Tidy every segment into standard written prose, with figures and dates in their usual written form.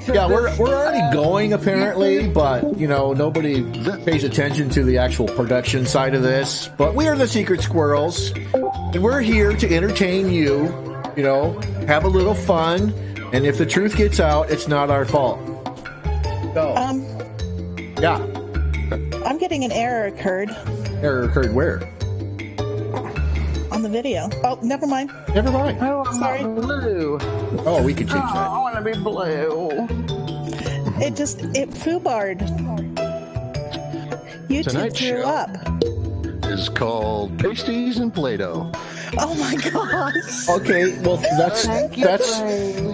Yeah, we're already going apparently, but you know nobody pays attention to the actual production side of this. But we are the Secret Squirrels, and we're here to entertain you. You know, have a little fun, and if the truth gets out, it's not our fault. So, yeah, I'm getting an error occurred. Error occurred where? On the video. Oh, never mind. Never mind. Oh, I'm Sorry. not blue. Oh, we can change that. I want to be blue. It foobarred. YouTube Tonight's threw show up. is called Pasties and Play-Doh. Oh my gosh. Okay, well that's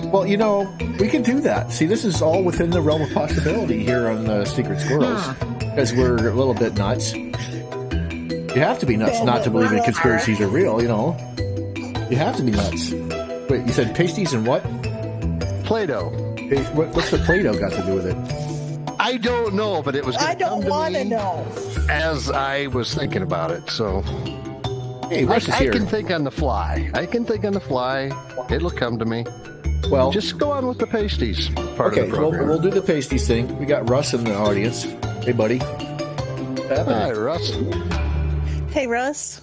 well, you know, we can do that. See, this is all within the realm of possibility here on the Secret Squirrels, because we're a little bit nuts. You have to be nuts not to believe in conspiracies are real, you know. You have to be nuts. Wait, you said pasties and what? Play-Doh. What's the Play-Doh got to do with it? I don't know, but it was I going to don't want to know. as I was thinking about it, so... Hey, Russ is I here. can think on the fly. It'll come to me. Well, just go on with the pasties part of the well, program. we'll do the pasties thing. We got Russ in the audience. Hey, buddy. Hi, Russ. Hey, Russ.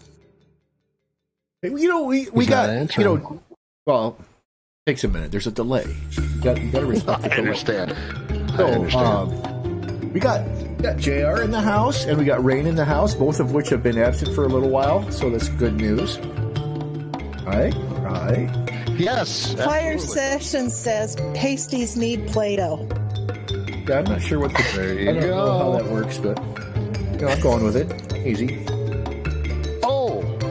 Hey, you know, we got, you know, well, it takes a minute. There's a delay. You got to respect the delay. I understand. So, we got JR in the house, and we got Rain in the house, both of which have been absent for a little while, so that's good news. Right? Yes. Fire absolutely. Session says pasties need Play-Doh. Yeah, I'm not sure what There you I don't know go. how that works, but you know, I'm going with it. Easy.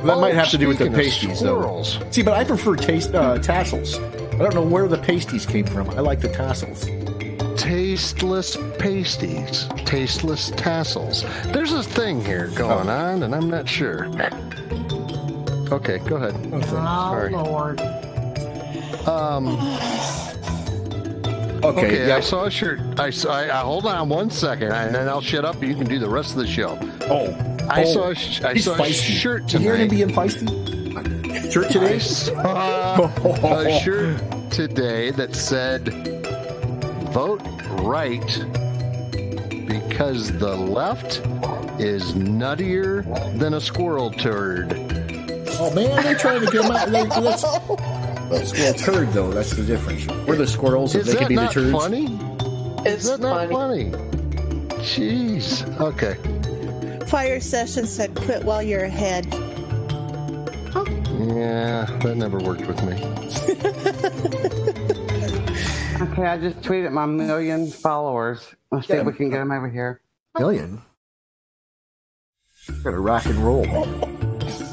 That might have to do with the pasties, though. See, but I prefer tassels. I don't know where the pasties came from. I like the tassels. Tasteless pasties. Tasteless tassels. There's this thing here going on, and I'm not sure. Okay, go ahead. Okay. Sorry. Lord. Okay, I saw a shirt. I hold on one second, and then I'll shut up, and you can do the rest of the show. I saw a shirt tonight. You hear him being feisty? Shirt today? I saw a shirt today that said, vote right because the left is nuttier than a squirrel turd. Oh, man, they're trying to get him out. Well, squirrel turd, though. That's the difference. We're the squirrels, and they can be the turds. Is that not funny? Jeez. Okay. Fire Session said quit while you're ahead. Yeah, that never worked with me. Okay, I just tweeted my 1 million followers. Let's see if we can get them over here. Million? Got to rock and roll.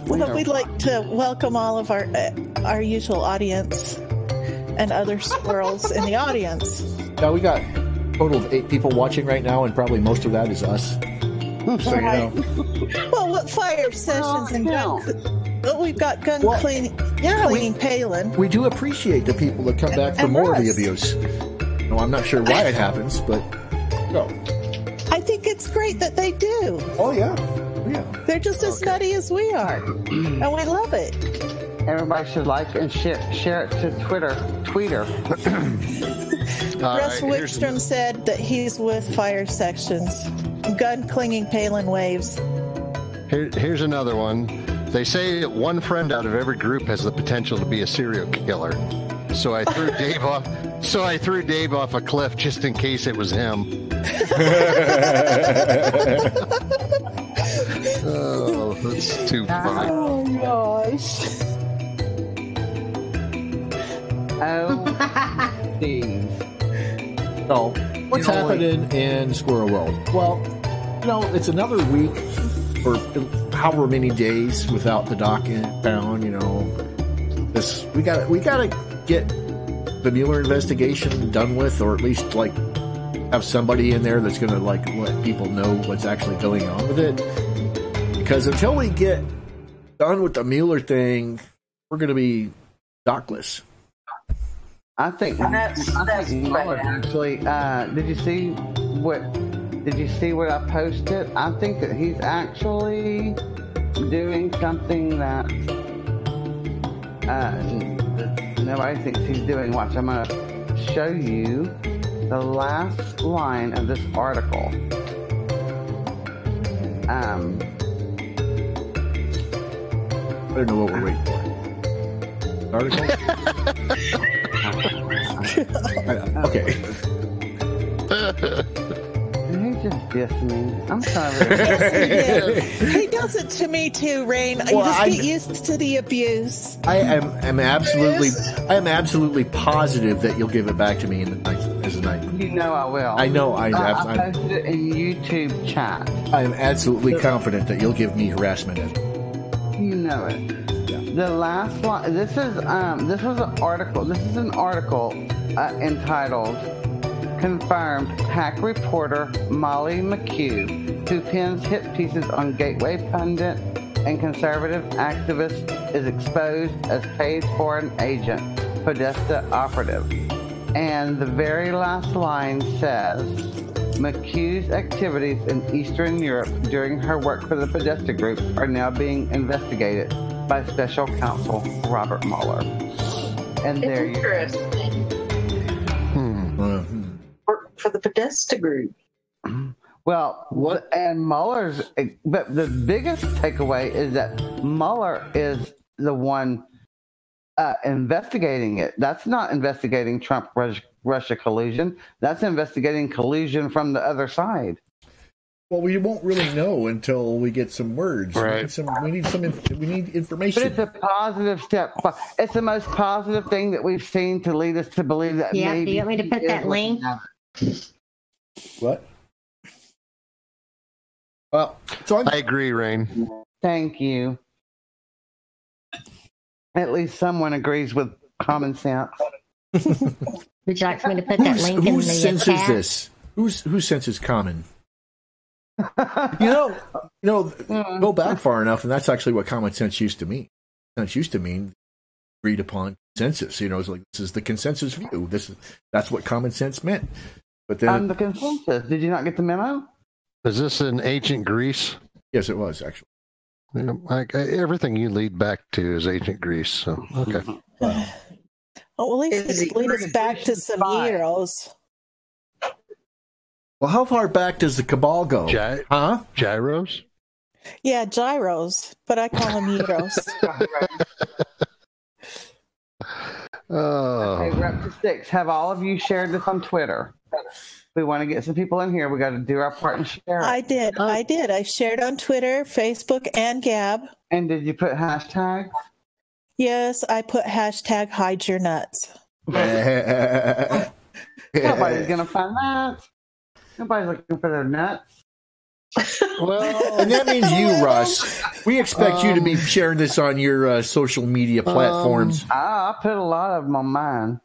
Well, we'd like to welcome all of our usual audience and other squirrels in the audience. Now, we got a total of 8 people watching right now, and probably most of that is us. So, you know. Well, what Fire Sessions and we've got gun cleaning Palin. We do appreciate the people that come back for more of the abuse. No, I'm not sure why it happens, but no. I think it's great that they do. Oh, yeah. Yeah. They're just as nutty as we are, and we love it. Everybody should like and share it to Twitter. Russ Wickstrom said that he's with Fire Sections. Gun clinging Palin waves. Here's another one. They say that one friend out of every group has the potential to be a serial killer. So I threw Dave off. So I threw Dave off a cliff just in case it was him. Oh, that's too funny. Oh gosh. Oh, geez. So, what's happening in Squirrel World? Well, you know, it's another week or however many days without the doc in town. You know, we gotta get the Mueller investigation done with, or at least like have somebody in there that's gonna like let people know what's actually going on with it. Because until we get done with the Mueller thing, we're gonna be docless. I think Mueller actually. Did you see what I posted? I think that he's actually doing something that nobody thinks he's doing. Watch, I'm gonna show you. the last line of this article. I don't know what we're waiting for. Article? Okay. He just dissed me. I'm sorry. He does it to me too, Rain. You just get used to the abuse. I am absolutely positive that you'll give it back to me in the night as a night. You know I will. I know. I posted it in YouTube chat. I am absolutely confident that you'll give me harassment. You know it. Yeah. The last one. This was an article. This is an article entitled "Confirmed Hack Reporter Molly McHugh, who pins hit pieces on Gateway pundit and conservative activist, is exposed as paid foreign agent, Podesta operative." And the very last line says, "McHugh's activities in Eastern Europe during her work for the Podesta Group are now being investigated by Special Counsel Robert Mueller." And there you go. For the Podesta Group. Well, and Mueller's, but the biggest takeaway is that Mueller is the one investigating it. That's not investigating Trump-Russia collusion. That's investigating collusion from the other side. Well, we won't really know until we get some words. Right. We need information. But it's a positive step. It's the most positive thing that we've seen to lead us to believe that. Yeah. Maybe Do you want me to put that link? What? Well, so I agree, Rain. Thank you. At least someone agrees with common sense. Would you like for me to put that link in the whose sense is chat? this? Whose sense is common? You know, go back far enough, and that's actually what common sense used to mean. Sense used to mean agreed upon consensus. You know, it's like this is the consensus view. That's what common sense meant. But then The consensus. Did you not get the memo? Is this in ancient Greece? yes, it was actually. You know, everything you lead back to is ancient Greece. So okay. Oh, well, at least it lead us back to some heroes. Well, how far back does the cabal go? Gyros? Yeah, gyros, but I call them heroes. Oh. Okay, we're up to 6. Have all of you shared this on Twitter? We want to get some people in here. We got to do our part and share it. I did. I shared on Twitter, Facebook, and Gab. And did you put hashtags? Yes, I put hashtag hide your nuts. Nobody's going to find that. Nobody's looking for their nuts. Well, and that means you, Russ. We expect you to be sharing this on your social media platforms. I put a lot of them on mine.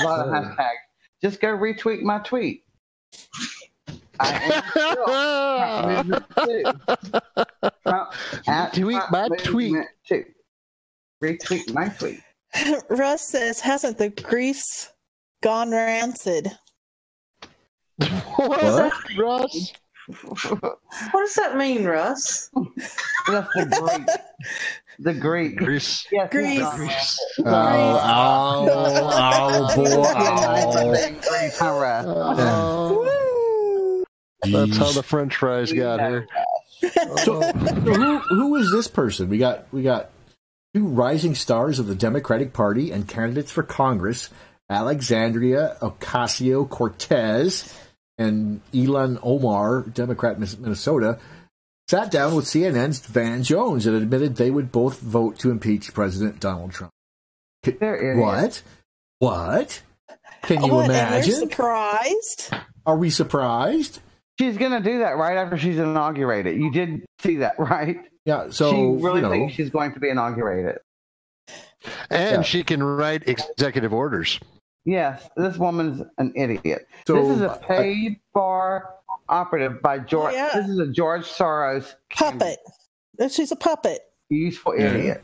A lot of hashtags. Just go retweet my tweet. Tweet my tweet. Retweet my tweet. Russ says, hasn't the grease gone rancid? What? Russ? What does that mean, Russ? That's the Greek. Greece. Yes, Greece. Oh, boy. That's how the French fries got here. So who is this person? We got two rising stars of the Democratic Party and candidates for Congress, Alexandria Ocasio-Cortez and Ilhan Omar, Democrat, Minnesota, sat down with CNN's Van Jones and admitted they would both vote to impeach President Donald Trump. What? Can you imagine? And we're surprised. Are we surprised? She's going to do that right after she's inaugurated. You did see that, right? Yeah, so she really thinks she's going to be inaugurated. And she can write executive orders. Yes, this woman's an idiot. So, this is a paid for operative by George. Yeah. This is a George Soros puppet. She's a puppet. Useful idiot.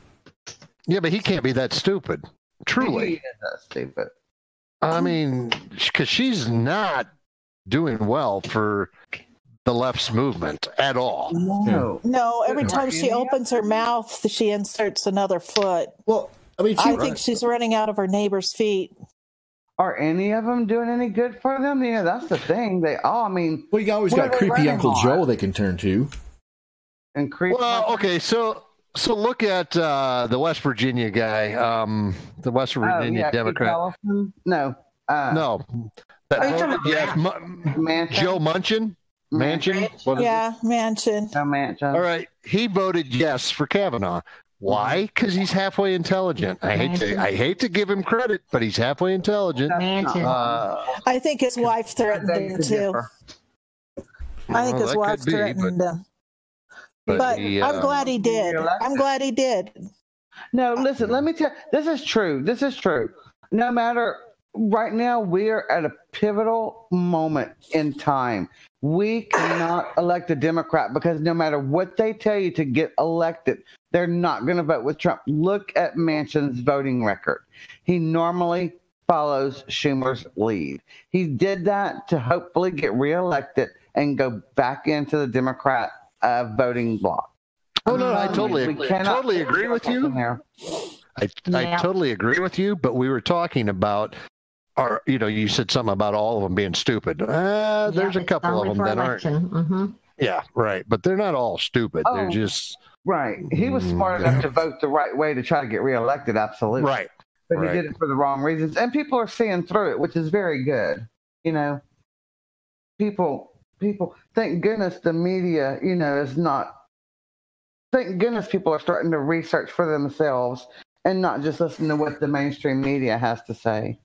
Yeah, but he can't be that stupid. Truly. He is that stupid. I mean, because she's not doing well for the left's movement at all. No, every time she opens her mouth, she inserts another foot. Well, I mean, I think she's running out of her neighbor's feet. are any of them doing any good for them? You know, that's the thing. They all, I mean, well, you always got creepy Uncle Joe they can turn to. And creepy. Well, okay, so look at the West Virginia guy, the West Virginia Democrat. No. No. Joe Manchin? Manchin? Yeah, Manchin. Manchin. All right. He voted yes for Kavanaugh. Why? Because he's halfway intelligent. I hate to give him credit, but he's halfway intelligent. I think his wife threatened him too. I think his wife threatened him. But I'm glad he did. I'm glad he did. No, listen, let me tell you, this is true. This is true. No matter, right now, we are at a pivotal moment in time. We cannot elect a Democrat because no matter what they tell you to get elected, they're not going to vote with Trump. Look at Manchin's voting record. He normally follows Schumer's lead. He did that to hopefully get reelected and go back into the Democrat voting bloc. Oh, no, I totally agree with you. I totally agree with you, but we were talking about, you said something about all of them being stupid. There's a couple of them that aren't. Mm-hmm. Yeah, right. But they're not all stupid. They're just. Right. He was smart enough to vote the right way to try to get reelected, absolutely. Right. But he did it for the wrong reasons. And people are seeing through it, which is very good. You know, people, thank goodness the media, is not. Thank goodness people are starting to research for themselves and not just listen to what the mainstream media has to say.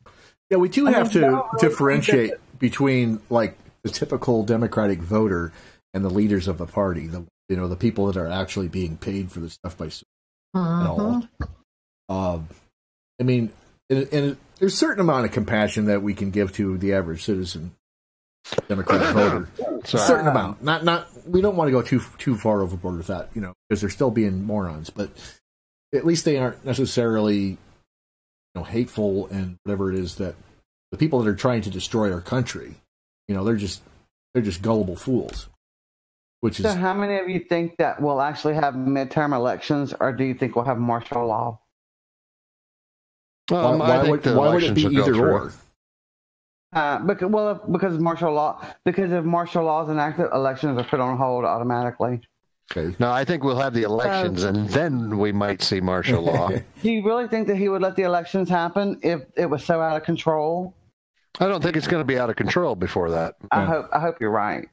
Yeah, we do have to differentiate between like the typical Democratic voter and the leaders of the party. The people that are actually being paid for this stuff by all. I mean, and there's a certain amount of compassion that we can give to the average citizen, Democratic voter. A certain amount. Not. We don't want to go too far overboard with that, because they're still being morons. But at least they aren't necessarily, hateful and whatever it is that the people that are trying to destroy our country, they're just gullible fools. So how many of you think that we'll actually have midterm elections, or do you think we'll have martial law? Why would it be either or? Because martial law. Because if martial law is enacted, elections are put on hold automatically. Okay. No, I think we'll have the elections, and then we might see martial law. Do you really think that he would let the elections happen if it was so out of control? I don't think it's going to be out of control before that. I hope you're right.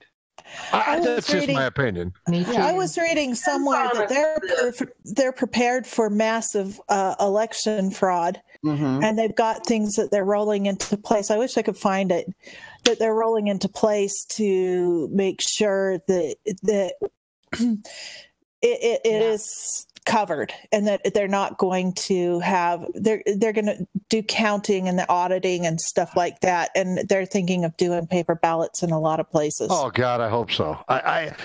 That's just my opinion. I was reading somewhere that they're prepared for massive election fraud, and they've got things that they're rolling into place. I wish I could find it, that they're rolling into place to make sure that it is covered, and that they're not going to have they're going to do counting and the auditing and stuff like that, and they're thinking of doing paper ballots in a lot of places. Oh God, I hope so.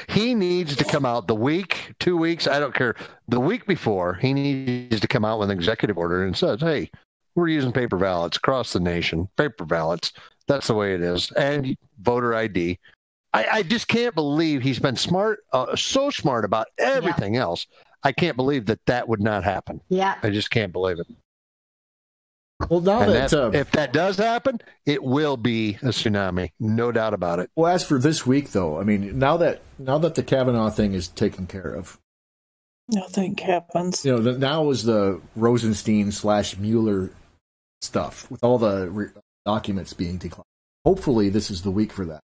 He needs to come out 2 weeks, I don't care, the week before. He needs to come out with an executive order and says, hey, we're using paper ballots across the nation. Paper ballots, that's the way it is. And voter ID. I just can't believe he's been smart, so smart about everything else. I can't believe that would not happen. Yeah. I just can't believe it. Well, now if that does happen, it will be a tsunami, no doubt about it. Well, as for this week, though, I mean, now that the Kavanaugh thing is taken care of, nothing happens. Now is the Rosenstein/Mueller stuff with all the documents being declined. Hopefully, this is the week for that.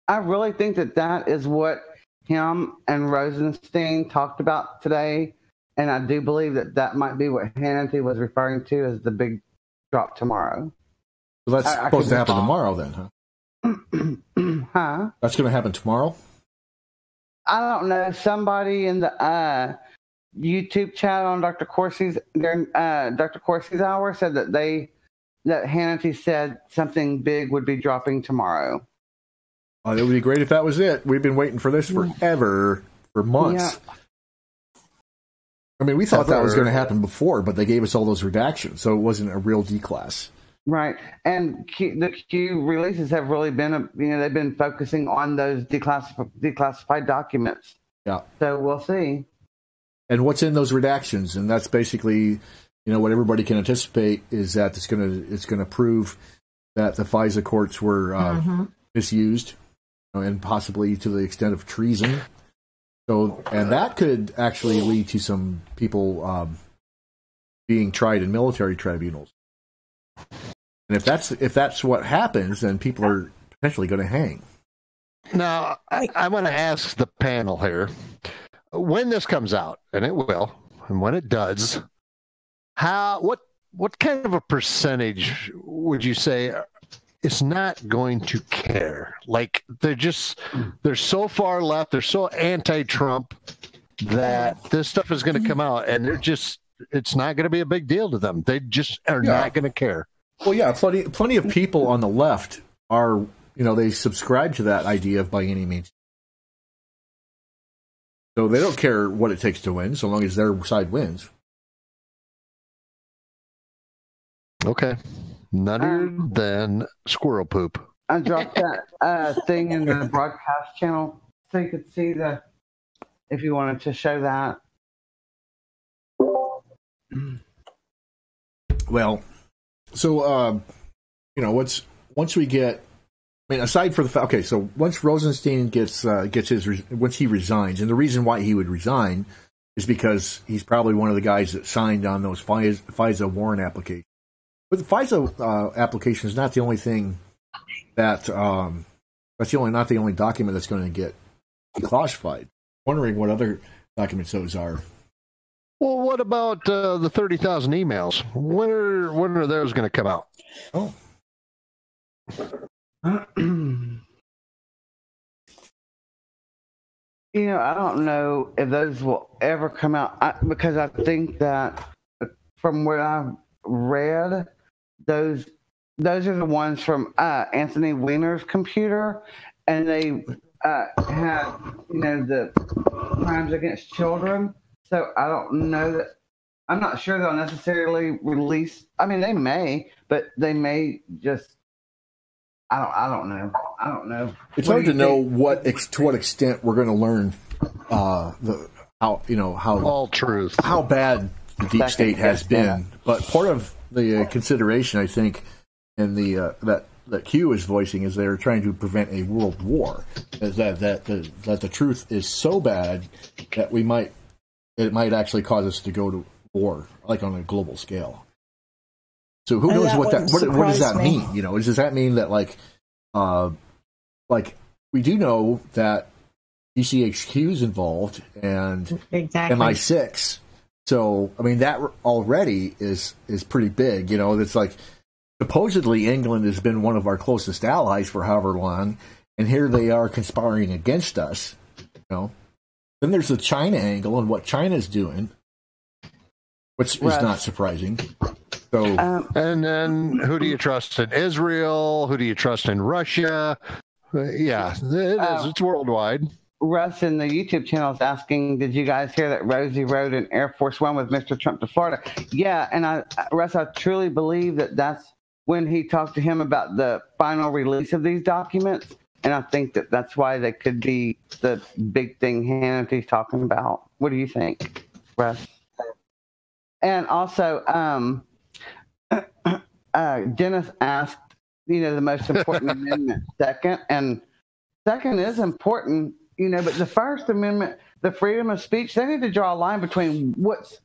I really think that is what him and Rosenstein talked about today, and I do believe that might be what Hannity was referring to as the big drop tomorrow. So that's supposed to happen tomorrow, then, huh? Huh? That's going to happen tomorrow? I don't know. Somebody in the YouTube chat on Dr. Corsi's hour said that Hannity said something big would be dropping tomorrow. It would be great if that was it. We've been waiting for this for months. Yeah. I mean, we thought that was going to happen before, but they gave us all those redactions, so it wasn't a real D-class. Right. And the Q releases have really been, they've been focusing on those declassified documents. Yeah. So we'll see. And what's in those redactions? And that's basically, what everybody can anticipate is that it's going to prove that the FISA courts were misused, and possibly to the extent of treason. So, and that could actually lead to some people being tried in military tribunals. And if that's what happens, then people are potentially going to hang. Now, I want to ask the panel here, when this comes out, and it will, and when it does, what kind of a percentage would you say is not going to care? Like, they're so far left, they're so anti-Trump that this stuff is going to come out, and it's not going to be a big deal to them. They just are not going to care. Well, yeah, plenty of people on the left are, they subscribe to that idea of by any means. So they don't care what it takes to win, so long as their side wins. Okay. Nuttier than squirrel poop. I dropped that thing in the broadcast channel so you could see if you wanted to show that. Well, so, once we get, aside for the fact, okay, so once Rosenstein once he resigns, and the reason why he would resign is because he's probably one of the guys that signed on those FISA warrant applications. But the FISA application is not the only thing not the only document that's going to get classified. Wondering what other documents those are. Well, what about the 30,000 emails? When are those going to come out? Oh. I don't know if those will ever come out because I think that from what I've read, those are the ones from Anthony Weiner's computer, and they had the crimes against children. So I don't know that. I'm not sure they'll necessarily release. I mean, they may, but they may just. I don't know. I don't know. It's hard to know to what extent we're going to learn how all truth, how bad the deep state has been. But part of the consideration, I think, and that Q is voicing is they're trying to prevent a world war. That the truth is so bad that it might actually cause us to go to war, like on a global scale. So who knows what does that mean? Does that mean that like we do know that GCHQ is involved and exactly. MI6. So that already is pretty big. It's like supposedly England has been one of our closest allies for however long, and here they are conspiring against us. Then there's the China angle and what China's doing, which is not surprising. So, and then who do you trust in Israel? Who do you trust in Russia? It's worldwide. Russ in the YouTube channel is asking, did you guys hear that Rosie rode in Air Force One with Mr. Trump to Florida? Yeah, and Russ, I truly believe that's when he talked to him about the final release of these documents, and I think that's why they could be the big thing Hannity's talking about. What do you think, Russ? And also, Dennis asked, the most important amendment second, and second is important, but the First Amendment, the freedom of speech, they need to draw a line between where's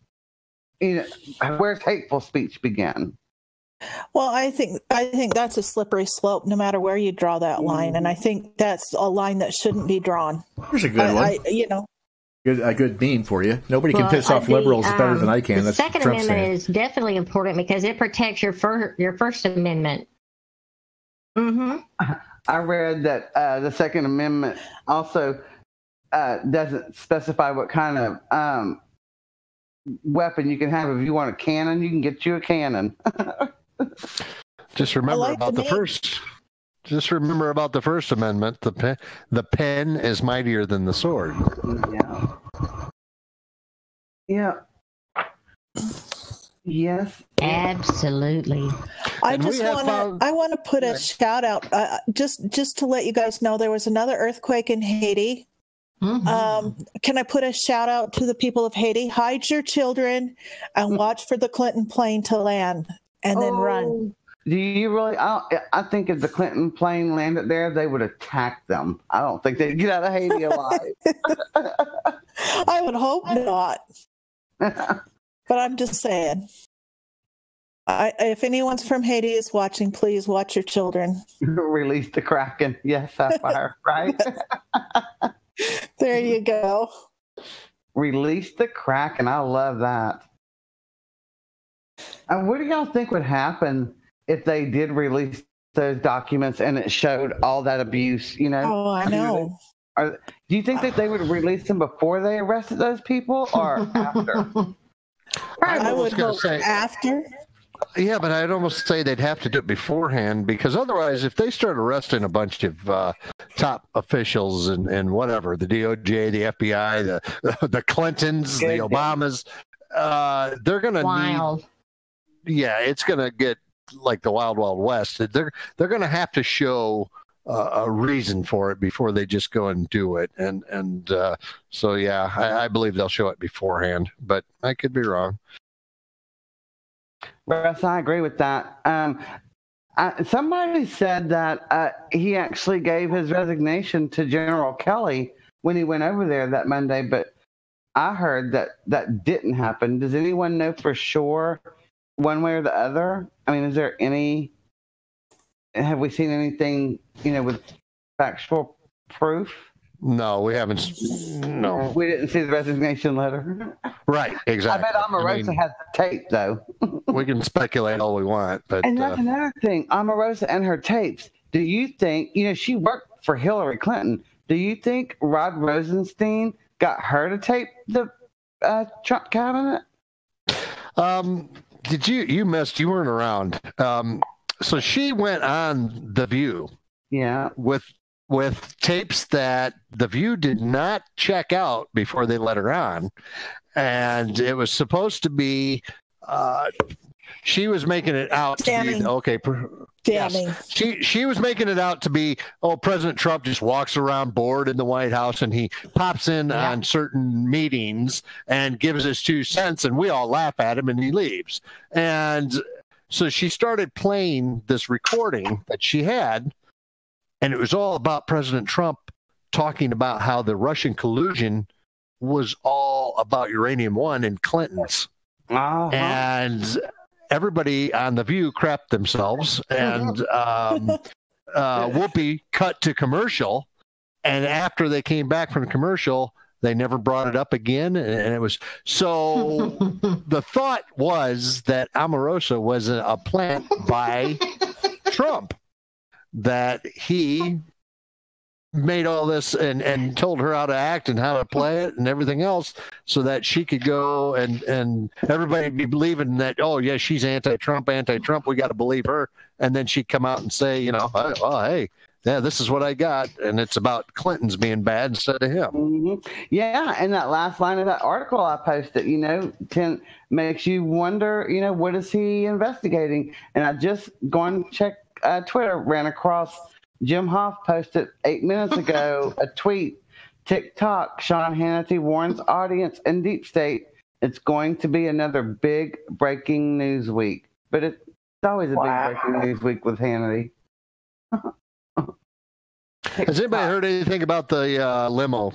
hateful speech begin. Well, I think that's a slippery slope no matter where you draw that line, and I think that's a line that shouldn't be drawn. Here's a good one. A good meme for you. Nobody can piss off liberals better than I can. The Second Amendment is definitely important because it protects your First Amendment. Mm-hmm. I read that the Second Amendment also doesn't specify what kind of weapon you can have. If you want a cannon, you can get you a cannon. Just remember about the first. Just remember about the First Amendment. The pen is mightier than the sword. Yeah. Yes. Absolutely. I want to put a shout out just to let you guys know there was another earthquake in Haiti. Mm-hmm. Can I put a shout out to the people of Haiti? Hide your children and watch for the Clinton plane to land and then run. Do you really? I think if the Clinton plane landed there, they would attack them. I don't think they'd get out of Haiti alive. I would hope not. But I'm just saying. If anyone's from Haiti is watching, please watch your children. Release the Kraken. Yes, Sapphire, right? There you go. Release the Kraken. I love that. And what do y'all think would happen if they did release those documents and it showed all that abuse, you know? Oh, I know. Do you think that they would release them before they arrested those people or after? I would hope after. Yeah, but I'd almost say they'd have to do it beforehand, because otherwise, if they start arresting a bunch of top officials and whatever, the DOJ, the FBI, the Clintons, the Obamas, they're going to need. Yeah, it's going to get like the Wild Wild West. They're going to have to show a reason for it before they just go and do it. And so, yeah, I believe they'll show it beforehand, but I could be wrong. Russ, I agree with that. Somebody said that he actually gave his resignation to General Kelly when he went over there that Monday, but I heard that didn't happen. Does anyone know for sure, one way or the other? I mean, is there have we seen anything, with factual proof? No, we haven't. No, we didn't see the resignation letter. Right, exactly. I bet Omarosa has the tape, though. We can speculate all we want, but and that's another thing. Omarosa and her tapes. Do you think she worked for Hillary Clinton? Do you think Rod Rosenstein got her to tape the Trump cabinet? Did you missed? You weren't around. So she went on The View. Yeah. With tapes that The View did not check out before they let her on. And it was supposed to be, she was making it out to be, okay. Yes, she was making it out to be, President Trump just walks around bored in the White House and he pops in on certain meetings and gives his 2 cents and we all laugh at him and he leaves. And so she started playing this recording that she had, and it was all about President Trump talking about how the Russian collusion was all about Uranium One and Clinton's. Uh-huh. And everybody on The View crapped themselves, and Whoopi cut to commercial. And after they came back from commercial, they never brought it up again. And it was so the thought was that Omarosa was a plant by Trump, that he made all this and told her how to act and how to play it and everything else so that she could go and everybody be believing that, she's anti-Trump, we got to believe her. And then she'd come out and say, hey, yeah, this is what I got. And it's about Clinton's being bad instead of him. Mm-hmm. Yeah. And that last line of that article I posted, makes you wonder, what is he investigating? And I just gone check Twitter, ran across Jim Hoff posted 8 minutes ago a tweet. TikTok, Sean Hannity warns audience and deep state it's going to be another big breaking news week. But it's always a big breaking news week with Hannity. Has anybody heard anything about the limo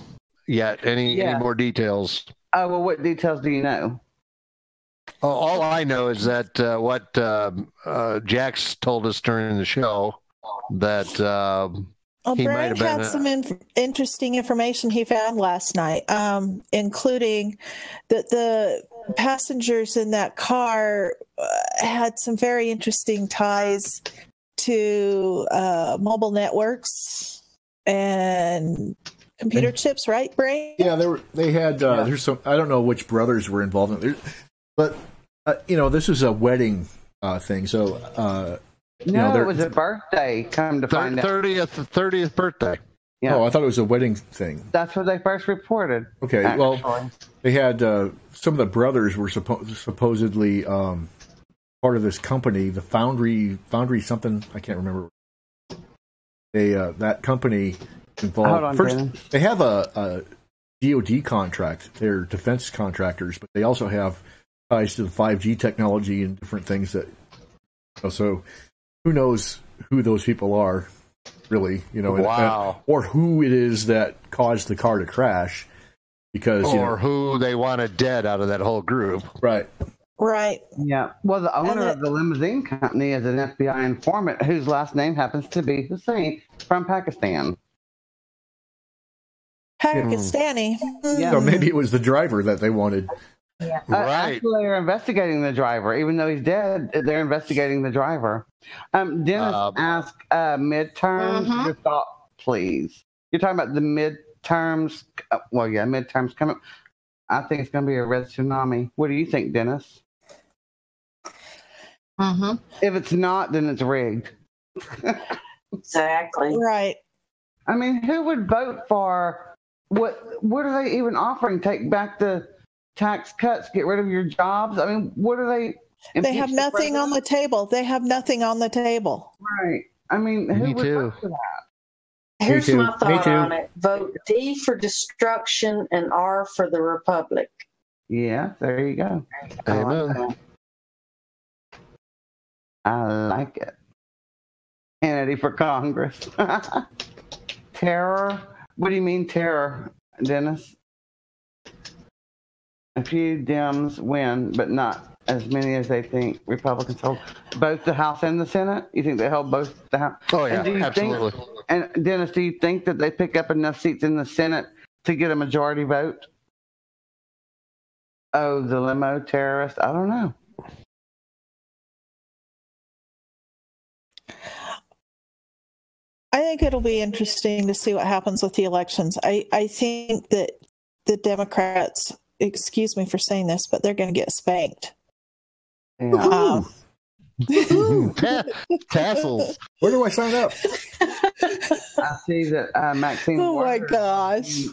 yet? Any more details? Oh, well, what details do you know? All I know is that what Jax told us during the show, that he might have been... had some interesting information he found last night, including that the passengers in that car had some very interesting ties to mobile networks and computer chips, right, Brain? Yeah, they had. There's some. I don't know which brothers were involved in it, but this is a wedding thing. So it was a birthday. Come to find out, 30th birthday. Yeah. Oh, I thought it was a wedding thing. That's what they first reported. Okay, actually. Well, they had some of the brothers were supposedly part of this company, the Foundry something. I can't remember. That company involved. Hold on, first, they have a DoD contract. They're defense contractors, but they also have ties to the 5G technology and different things that. So who knows who those people are, really, Wow. or who it is that caused the car to crash, because who they wanted dead out of that whole group. Right. Right. Yeah. Well, the owner of the limousine company is an FBI informant whose last name happens to be Hussein from Pakistan. Pakistani. Yeah. So maybe it was the driver that they wanted. Yeah. Right. Actually, they're investigating the driver. Even though he's dead, they're investigating the driver. Dennis asked midterms. Your thought, please. You're talking about the midterms. Midterms coming. I think it's going to be a red tsunami. What do you think, Dennis? If it's not, then it's rigged. Exactly. Right. I mean, who would vote for what are they even offering? Take back the tax cuts, get rid of your jobs. I mean, what are they? They have nothing on the table. They have nothing on the table. Right. I mean, who would vote for that? Here's my thought on it. Vote D for destruction and R for the Republic. Yeah, there you go. Amen. I like it. Kennedy for Congress. Terror? What do you mean terror, Dennis? A few Dems win, but not as many as they think Republicans hold. Both the House and the Senate? You think they hold both the House? Oh, yeah, absolutely. And Dennis, do you think that they pick up enough seats in the Senate to get a majority vote? Oh, the limo terrorist? I don't know. I think it'll be interesting to see what happens with the elections. I think that the Democrats, excuse me for saying this, but they're going to get spanked. Yeah. Tassels. Where do I sign up? I see that Maxine Oh Waters, my gosh.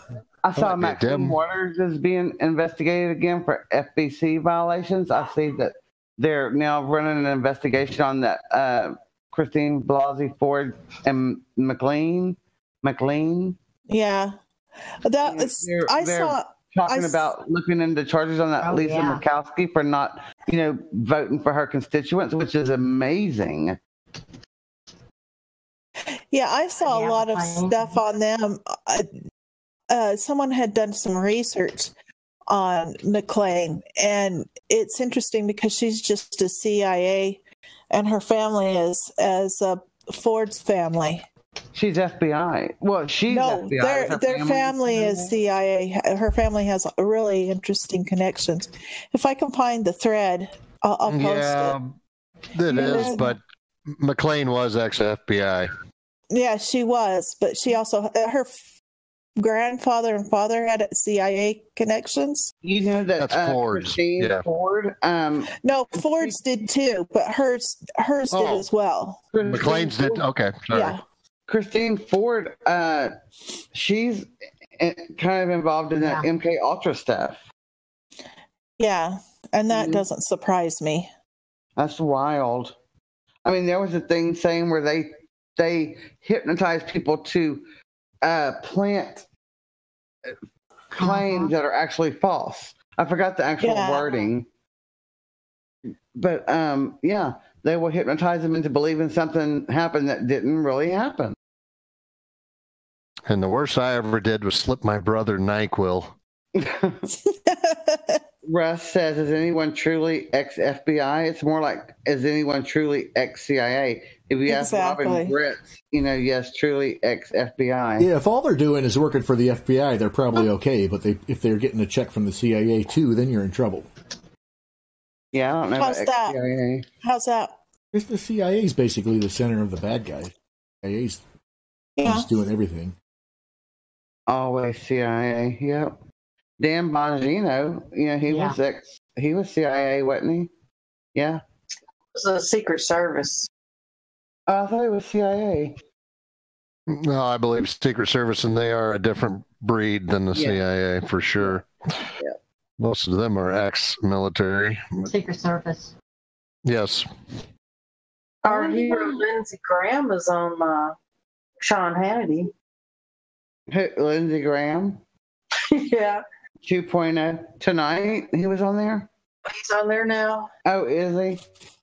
I saw Maxine Waters is being investigated again for FBC violations. I see that they're now running an investigation on that Christine Blasey Ford and McLean. Yeah. That is, they're talking about looking into charges on that Lisa Murkowski for not, voting for her constituents, which is amazing. Yeah, I saw a lot of stuff on them. Someone had done some research on McLean, and it's interesting because she's just a CIA, and her family is as Ford's family. She's FBI. Well, she's FBI. Their family is CIA. Her family has really interesting connections. If I can find the thread, I'll post it. It is, but McLean was ex-FBI. Yeah, she was, but she also her grandfather and father had CIA connections. You know that that's Ford's. Ford. No, Ford's did too, but hers did as well. McLean's did. Okay, sorry. Yeah. Christine Ford, she's kind of involved in that MK Ultra stuff. Yeah, and that doesn't surprise me. That's wild. I mean, there was a thing saying where they hypnotize people to plant claims that are actually false. I forgot the actual wording. But, they will hypnotize them into believing something happened that didn't really happen. And the worst I ever did was slip my brother NyQuil. Russ says, is anyone truly ex-FBI? It's more like, is anyone truly ex-CIA? If you ask Robin Britz, yes, truly ex-FBI. Yeah, if all they're doing is working for the FBI, they're probably okay. But if they're getting a check from the CIA too, then you're in trouble. Yeah, I don't know about ex-CIA. How's that? If the CIA is basically the center of the bad guys. CIA's doing everything. Always CIA, yep. Dan Bongino, he was CIA, wasn't he? Yeah. It was a Secret Service. Oh, I thought it was CIA. No, I believe Secret Service, and they are a different breed than the CIA for sure. Yeah. Most of them are ex-military. Secret Service. Yes. Our hero Lindsey Graham is on Sean Hannity. Lindsey Graham? Yeah. 2.0. Tonight he was on there? He's on there now. Oh, is he?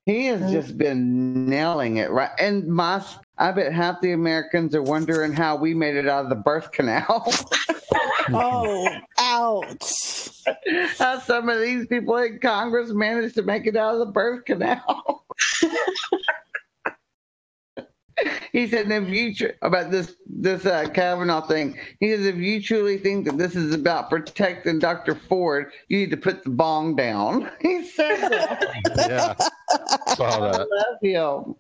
He has just been nailing it, right? And I bet half the Americans are wondering how we made it out of the birth canal. Oh, ouch. How some of these people in Congress managed to make it out of the birth canal. He said, if you about this Kavanaugh thing, he says, if you truly think that this is about protecting Dr. Ford, you need to put the bong down. He said that. Yeah, saw that. I love him.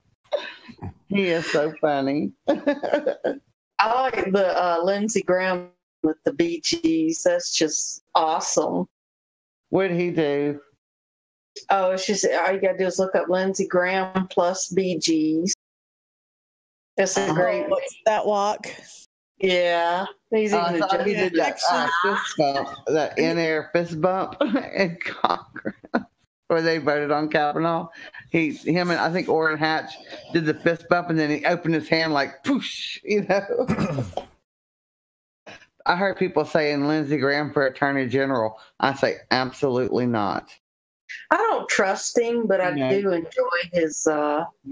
He is so funny. I like the Lindsey Graham with the Bee Gees. That's just awesome. What did he do? Oh, it's just all you gotta do is look up Lindsey Graham plus Bee Gees. It's a great. What's that walk? Yeah, he's even he did that fist bump, that in-air fist bump in Congress, where they voted on Kavanaugh. Him and I think Orrin Hatch did the fist bump, and then he opened his hand like poosh, you know. I heard people saying Lindsey Graham for Attorney General. I say absolutely not. I don't trust him, but I do enjoy his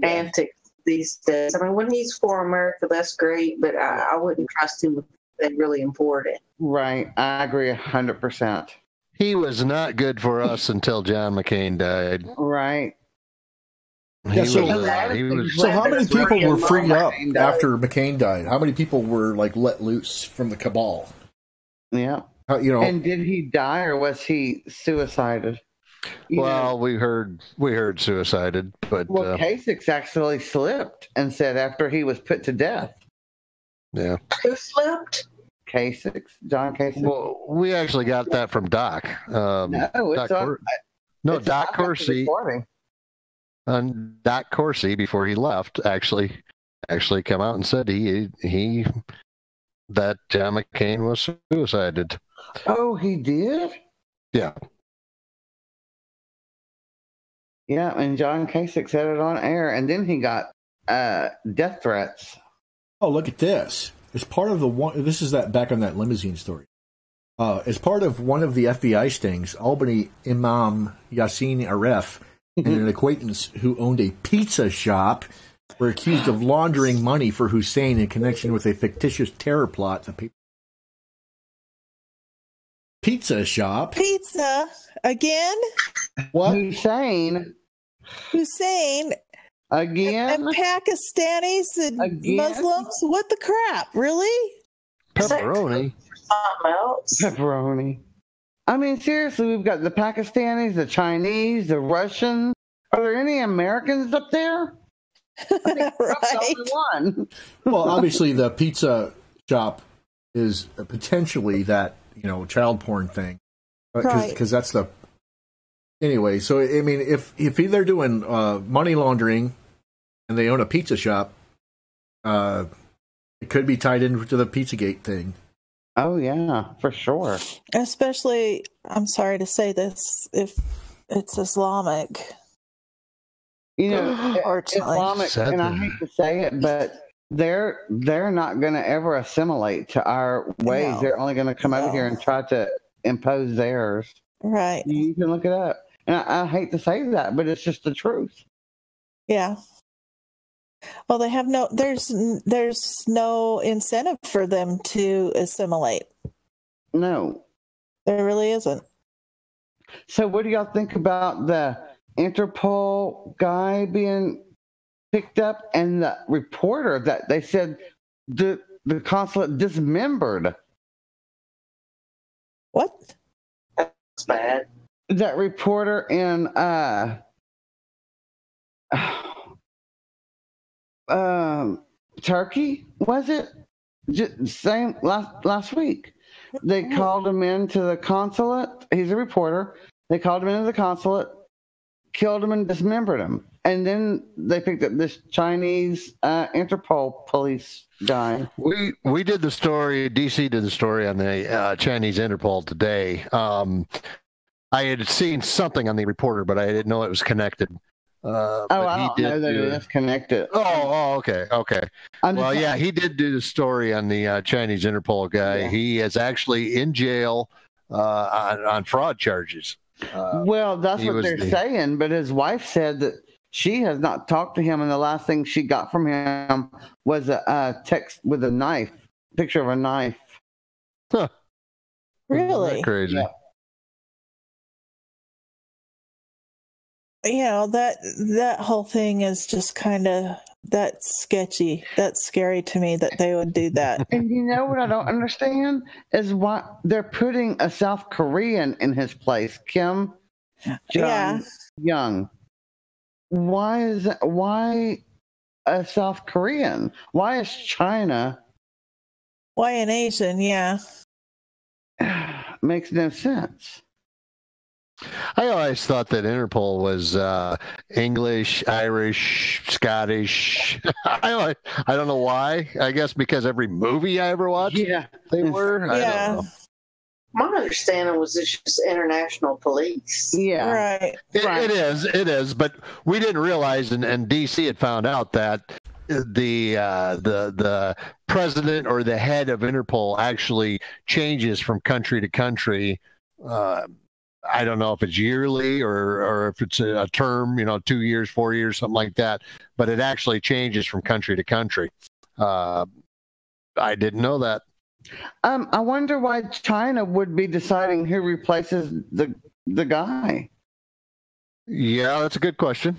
antics these days. I mean, when he's for America, that's great, but I wouldn't trust him with anything really important. Right. I agree 100%. He was not good for us until John McCain died. Right. So how many people were freed up after McCain died? How many people were like let loose from the cabal? Yeah. And did he die or was he suicided? Well, we heard suicided, but Kasich actually slipped and said after he was put to death. Yeah. Who slipped? Kasich, John Kasich. Well, we actually got that from Doc. Doc Corsi. And Doc Corsi, before he left, actually come out and said that John McCain was suicided. Oh, he did? Yeah. Yeah, and John Kasich said it on air, and then he got death threats. Oh, look at this. As part of this is that back on that limousine story. As part of one of the FBI stings, Albany Imam Yassin Aref and an acquaintance who owned a pizza shop were accused of laundering money for Hussein in connection with a fictitious terror plot. Pizza shop? Pizza? Again? What? Hussein? Again? And Pakistanis and Muslims? What the crap? Really? Pepperoni. Something else. Pepperoni. I mean, seriously, we've got the Pakistanis, the Chinese, the Russians. Are there any Americans up there? Right. One. Well, obviously, the pizza shop is potentially that, child porn thing. Because that's the... Anyway, so, I mean, if they're doing money laundering and they own a pizza shop, it could be tied into the Pizzagate thing. Oh, yeah, for sure. Especially, I'm sorry to say this, if it's Islamic. Islamic, and I hate to say it, but they're not going to ever assimilate to our ways. No. They're only going to come over here and try to impose theirs. Right. You can look it up. And I hate to say that, but it's just the truth. Yeah. Well, they have there's no incentive for them to assimilate. No. There really isn't. So what do y'all think about the Interpol guy being picked up and the reporter that they said the consulate dismembered? What? That's bad. That reporter in Turkey, was it? Same last week. They called him into the consulate. He's a reporter. They called him into the consulate, killed him, and dismembered him. And then they picked up this Chinese Interpol police guy. We did the story. DC did the story on the Chinese Interpol today. I had seen something on the reporter, but I didn't know it was connected. I don't know that it is connected. Oh, okay. He did do the story on the Chinese Interpol guy. Yeah. He is actually in jail on fraud charges. Well, that's what they're saying, but his wife said that She has not talked to him, and the last thing she got from him was a text with a knife, picture of a knife. Huh. Really? Crazy. Yeah. You know, that whole thing is just kind of, that's sketchy. That's scary to me that they would do that. And you know what I don't understand is why they're putting a South Korean in his place, Kim Jong-young. Why is that? Why a South Korean? Why is China? Why an Asian? Yeah. Makes no sense. I always thought that Interpol was English, Irish, Scottish. I don't know why. I guess because every movie I ever watched, they were. I don't know. My understanding was it's just international police. Yeah, right. It is. But we didn't realize, and DC had found out that the president or the head of Interpol actually changes from country to country. I don't know if it's yearly or if it's a term, 2 years, 4 years, something like that. But it actually changes from country to country. I didn't know that. I wonder why China would be deciding who replaces the guy. Yeah, that's a good question.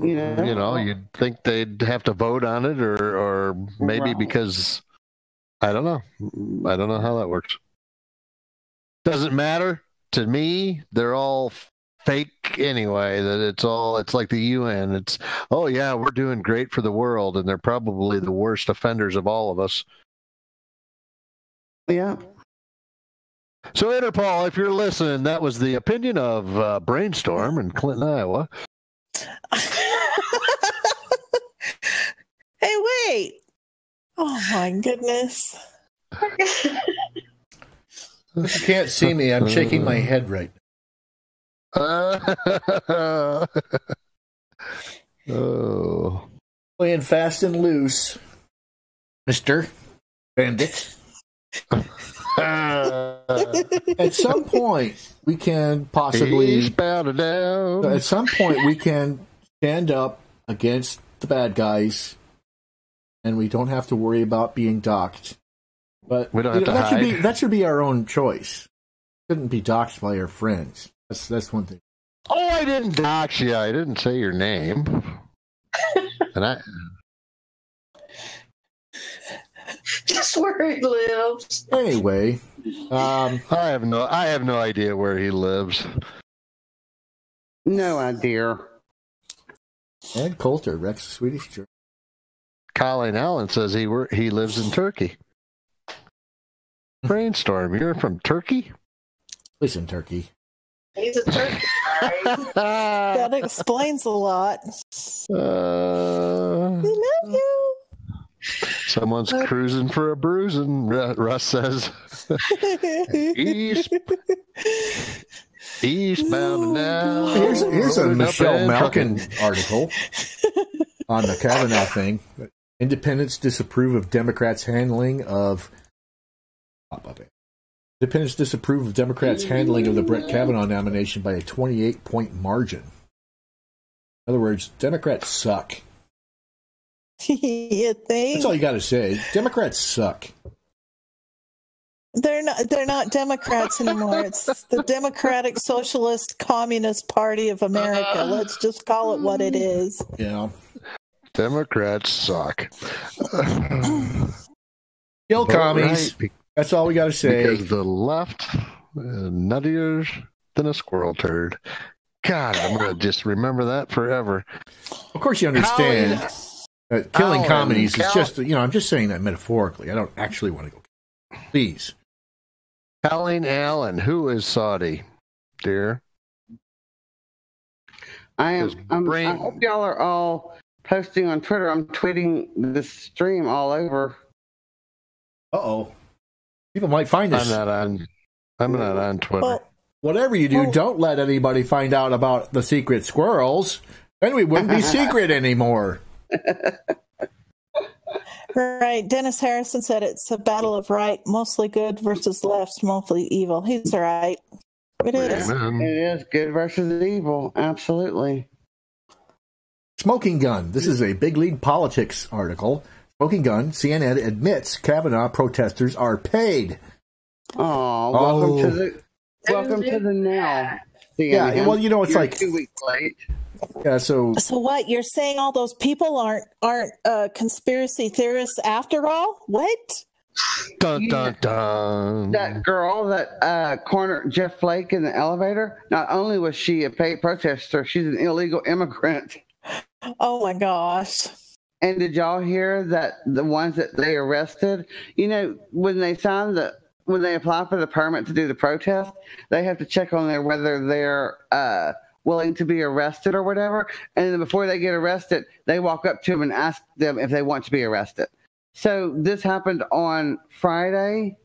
You'd think they'd have to vote on it, or maybe because I don't know. I don't know how that works. Doesn't matter. To me, they're all fake anyway. That it's like the UN. It's, oh yeah, we're doing great for the world, and they're probably the worst offenders of all of us. Yeah. So Interpol, if you're listening, that was the opinion of Brainstorm in Clinton, Iowa. Hey, wait! Oh my goodness. If you can't see me, I'm shaking my head right now. Oh. Playing fast and loose, Mr. Bandit. At some point, we can possibly... down. At some point, we can stand up against the bad guys, and we don't have to worry about being docked. But we don't have to hide. That should be our own choice. Shouldn't be doxed by our friends. That's one thing. Oh, I didn't dox you. I didn't say your name. And just where he lives. Anyway, I have no idea where he lives. No idea. Ed Coulter, Rex Swedish Church. Colin Allen says he lives in Turkey. Brainstorm, you're from Turkey? Listen, Turkey. He's a turkey, right? That explains a lot. We love you. Someone's cruising for a bruising, Russ says. Eastbound now. Here's a Michelle Malkin article on the Kavanaugh thing. Independents disapprove of Democrats' handling of... Independents disapprove of Democrats' handling of the Brett Kavanaugh nomination by a 28-point margin. In other words, Democrats suck. You think? That's all you got to say. Democrats suck. They're not Democrats anymore. It's the Democratic Socialist Communist Party of America. Let's just call it what it is. Yeah. Democrats suck. Kill commies. Right. That's all we got to say. Because the left, nuttier than a squirrel turd. God, I'm going to just remember that forever. Of course you understand that killing commies is just, I'm just saying that metaphorically. I don't actually want to go. Please. Colleen Allen, who is Saudi, dear? I hope y'all are all posting on Twitter. I'm tweeting this stream all over. Uh-oh. People might find us. I'm not on Twitter. Well, whatever you do, don't let anybody find out about the secret squirrels. Then we wouldn't be secret anymore. Right. Dennis Harrison said it's a battle of right, mostly good versus left, mostly evil. He's right. It is. It is good versus evil. Absolutely. Smoking gun. This is a big league politics article. Smoking gun. CNN admits Kavanaugh protesters are paid. Oh, welcome to the now. Yeah, well, it's You're like 2 weeks late. Yeah, so what? You're saying all those people aren't conspiracy theorists after all? What? Dun, dun, dun. That girl that cornered Jeff Flake in the elevator, not only was she a paid protester, she's an illegal immigrant. Oh my gosh. And did y'all hear that the ones that they arrested, when they apply for the permit to do the protest, they have to check on there whether they're willing to be arrested or whatever. And then before they get arrested, they walk up to them and ask them if they want to be arrested. So this happened on Friday,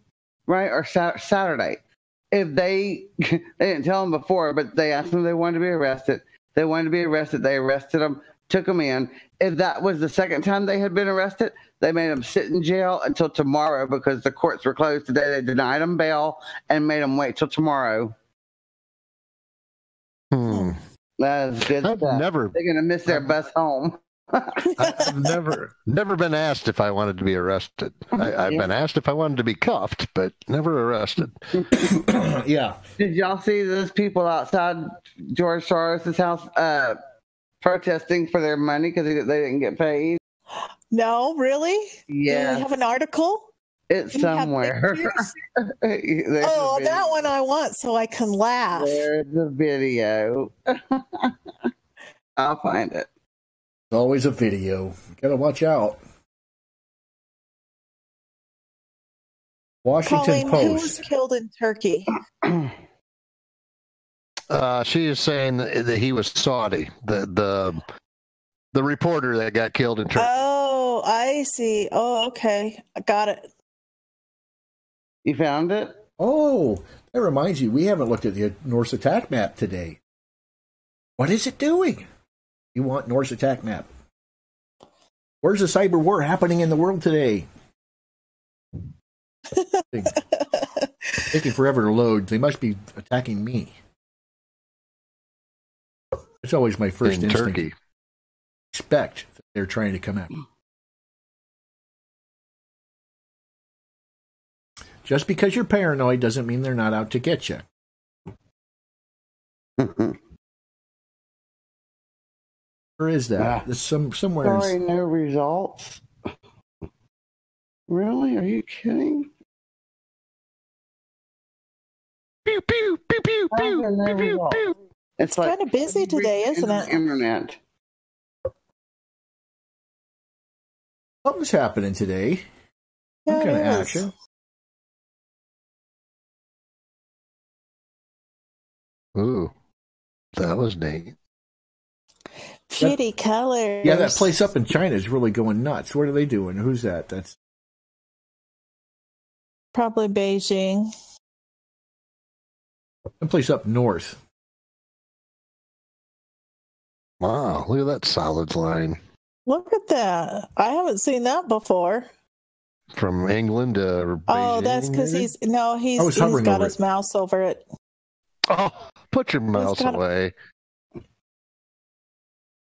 right? Or Saturday. If they didn't tell them before, but they asked them if they wanted to be arrested. They wanted to be arrested. They arrested them, took them in. If that was the second time they had been arrested, they made them sit in jail until tomorrow because the courts were closed today. They denied them bail and made them wait till tomorrow. That is good stuff. They're going to miss their bus home. I've never been asked if I wanted to be arrested. I've been asked if I wanted to be cuffed, but never arrested. Yeah. Did y'all see those people outside George Soros' house protesting for their money because they didn't get paid? No, really? Yeah. Do we have an article? It's somewhere. That one I want so I can laugh. There's a video. I'll find it. Always a video. Gotta watch out. Washington Colleen, Post. Who was killed in Turkey? She is saying that he was Saudi. The reporter that got killed in Turkey. Oh, I see. Oh, okay. I got it. You found it? Oh, that reminds you, we haven't looked at the Norse attack map today. What is it doing? You want Norse attack map? Where's the cyber war happening in the world today? Taking forever to load. They must be attacking me. It's always my first instinct. Turkey. Expect that they're trying to come out. Just because you're paranoid doesn't mean they're not out to get you. Where is that? There's somewhere. Sorry, no results. Really? Are you kidding? Pew pew pew pew pew pew pew pew. It's like kind of busy today, isn't it? Internet. Something's happening today. Yeah, Some kind of it is. action. Ooh, that was neat. Pretty colors. Yeah, that place up in China is really going nuts. What are they doing? Who's that? That's Probably Beijing. some place up north. Wow, look at that solids line. Look at that. I haven't seen that before. From England to Oh, Beijing, that's because maybe? he's got his mouse over it. Oh, put your mouse got away.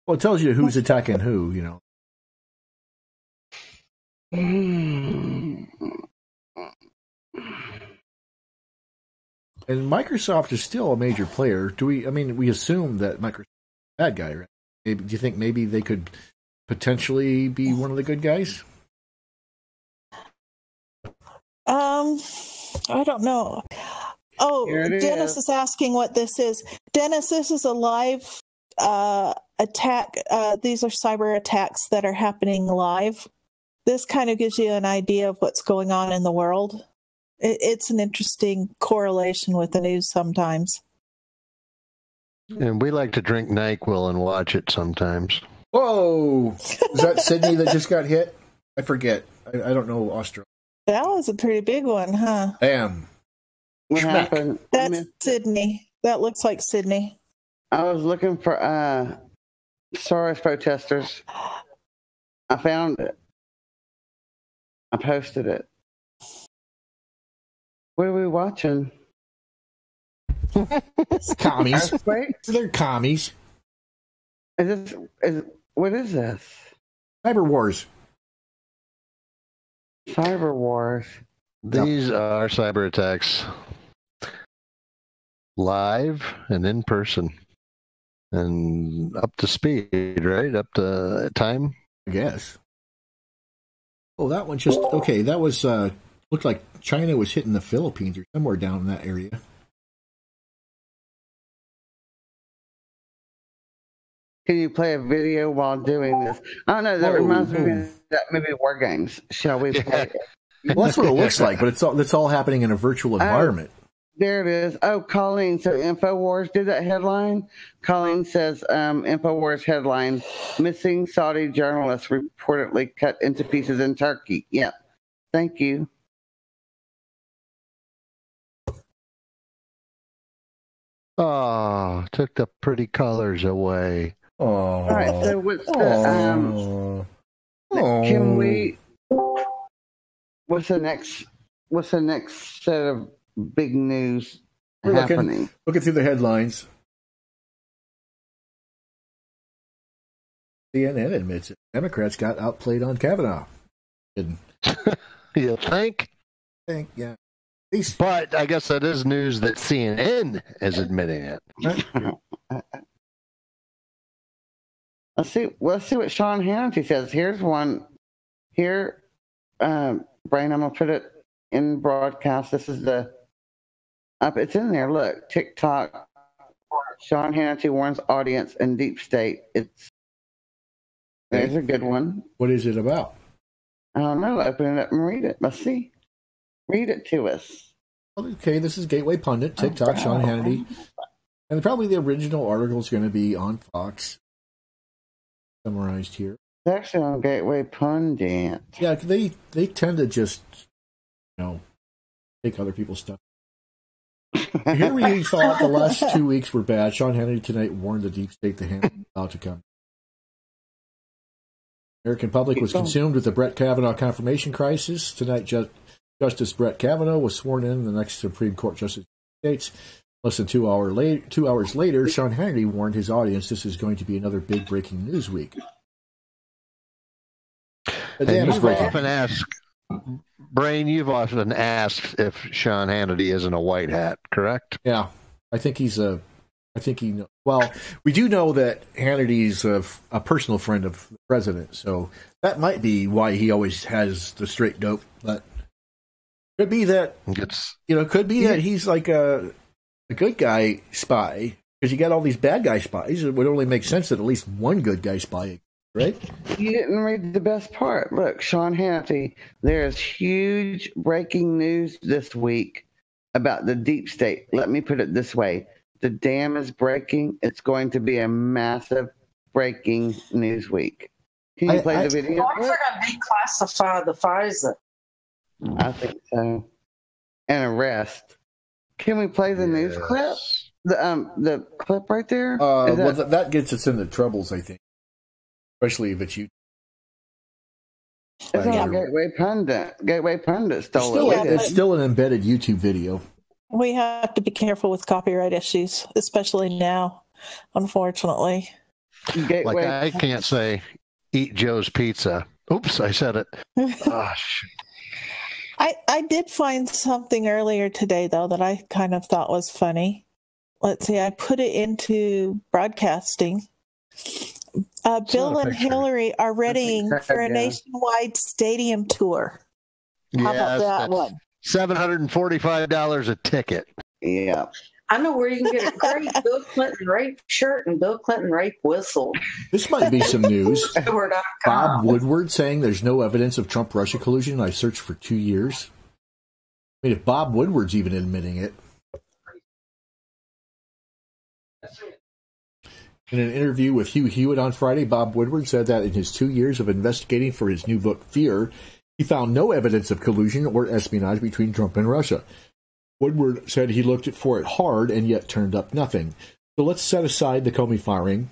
Well, it tells you who's attacking who, you know. And Microsoft is still a major player. We assume that Microsoft is a bad guy, right? Do you think maybe they could potentially be one of the good guys? I don't know. Oh, Dennis is asking what this is. Dennis, this is a live attack. These are cyber attacks that are happening live. This kind of gives you an idea of what's going on in the world. It's an interesting correlation with the news sometimes. And we like to drink NyQuil and watch it sometimes. Whoa! Is that Sydney that just got hit? I forget. I don't know Australia. That was a pretty big one, huh? Damn. What happened? That's Sydney. That looks like Sydney. I was looking for Soros protesters. I found it. I posted it. What are we watching? Commies. Earthquake? They're commies. Is What is this? Cyber Wars. Cyber Wars. These are cyber attacks. Live and in person. And up to speed, right? Up to time? I guess. Oh, that one just... Okay, that was... looked like China was hitting the Philippines or somewhere down in that area. Can you play a video while doing this? I don't know. That reminds me of that movie War Games. Shall we play it? Well, that's what it looks like, but it's all happening in a virtual environment. There it is. Oh, Colleen. So InfoWars did that headline. Colleen says InfoWars headline, missing Saudi journalist reportedly cut into pieces in Turkey. Yeah. Thank you. Oh, took the pretty colors away. Oh. All right. So what's the can we? What's the next set of big news happening? Looking through the headlines. CNN admits it. Democrats got outplayed on Kavanaugh. You think? Yeah. But I guess that is news that CNN is admitting it. Let's see what Sean Hannity says. Here's one. Here, Brian, I'm going to put it in broadcast. This is it's in there. Look, TikTok. Sean Hannity warns audience and deep state. There's a good one. What is it about? I don't know. Open it up and read it. Let's see. Read it to us. Okay, this is Gateway Pundit, TikTok, Sean Hannity. And probably the original article is going to be on Fox. Summarized here. It's actually on Gateway Pundit. Yeah, they tend to just, take other people's stuff. Here we thought the last 2 weeks were bad. Sean Hannity tonight warned the deep state the hand was about to come. American public was consumed with the Brett Kavanaugh confirmation crisis. Tonight, Justice Brett Kavanaugh was sworn in the next Supreme Court Justice of the United States. Less than 2 hours later, Sean Hannity warned his audience this is going to be another big breaking news week. You've often asked if Sean Hannity isn't a white hat, correct? Yeah, well, we do know that Hannity's a personal friend of the president, so that might be why he always has the straight dope. But could be that that he's like a good guy spy, because you got all these bad guy spies. It would only make sense that at least one good guy spy, right? You didn't read the best part. Look, Sean Hannity, there's huge breaking news this week about the deep state. Let me put it this way. The dam is breaking. It's going to be a massive breaking news week. Can you play the video? Why are going to declassify the FISA? I think so. And arrest. Can we play the news clip? The clip right there? That gets us into troubles, I think. Especially if it's you. It's on Gateway Pundit. Gateway Pundit stole it. It's still an embedded YouTube video. We have to be careful with copyright issues, especially now, unfortunately. Gateway. I can't say, eat Joe's pizza. Oops, I said it. Gosh. I did find something earlier today, though, that I kind of thought was funny. Let's see, I put it into broadcasting. Bill and Hillary are readying for a nationwide stadium tour. How about that one? $745 a ticket. Yeah. I know where you can get a great Bill Clinton rape shirt and Bill Clinton rape whistle. This might be some news. Bob Woodward saying there's no evidence of Trump-Russia collusion. I searched for 2 years. I mean, if Bob Woodward's even admitting it. In an interview with Hugh Hewitt on Friday, Bob Woodward said that in his 2 years of investigating for his new book, Fear, he found no evidence of collusion or espionage between Trump and Russia. Woodward said he looked for it hard and yet turned up nothing. So let's set aside the Comey firing,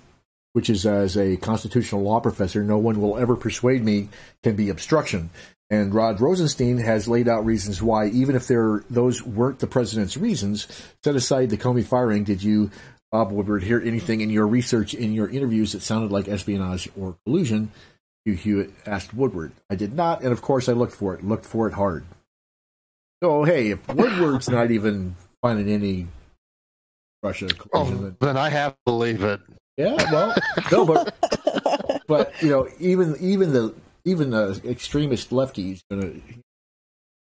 which is, as a constitutional law professor, no one will ever persuade me can be obstruction. And Rod Rosenstein has laid out reasons why, even if those weren't the president's reasons, set aside the Comey firing. Did you Bob Woodward, hear anything in your research, in your interviews that sounded like espionage or collusion? Hugh Hewitt asked Woodward. I did not, and of course I looked for it hard. So, hey, if Woodward's not even finding any Russia collusion, then I have to believe it. Yeah, well, no, but even the extremist lefties,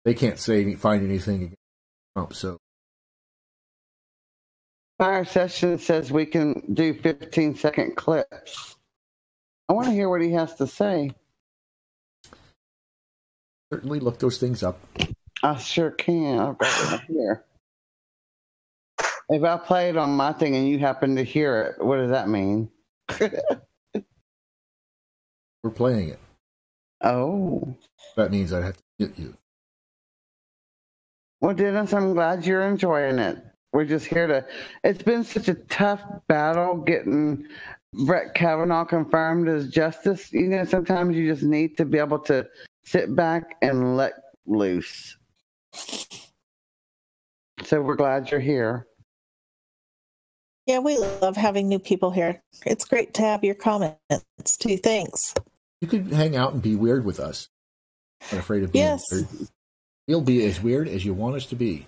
they can't find anything against Trump. So, our session says we can do 15-second clips. I want to hear what he has to say. Certainly look those things up. I sure can. I've got it up here. If I play it on my thing and you happen to hear it, what does that mean? We're playing it. Oh. That means I have to get you. Well, Dennis, I'm glad you're enjoying it. We're just here to... It's been such a tough battle getting Brett Kavanaugh confirmed as justice. Sometimes you just need to be able to sit back and let loose. So we're glad you're here. Yeah, we love having new people here. It's great to have your comments too. Thanks. You could hang out and be weird with us. I'm afraid of being weird. We'll be as weird as you want us to be.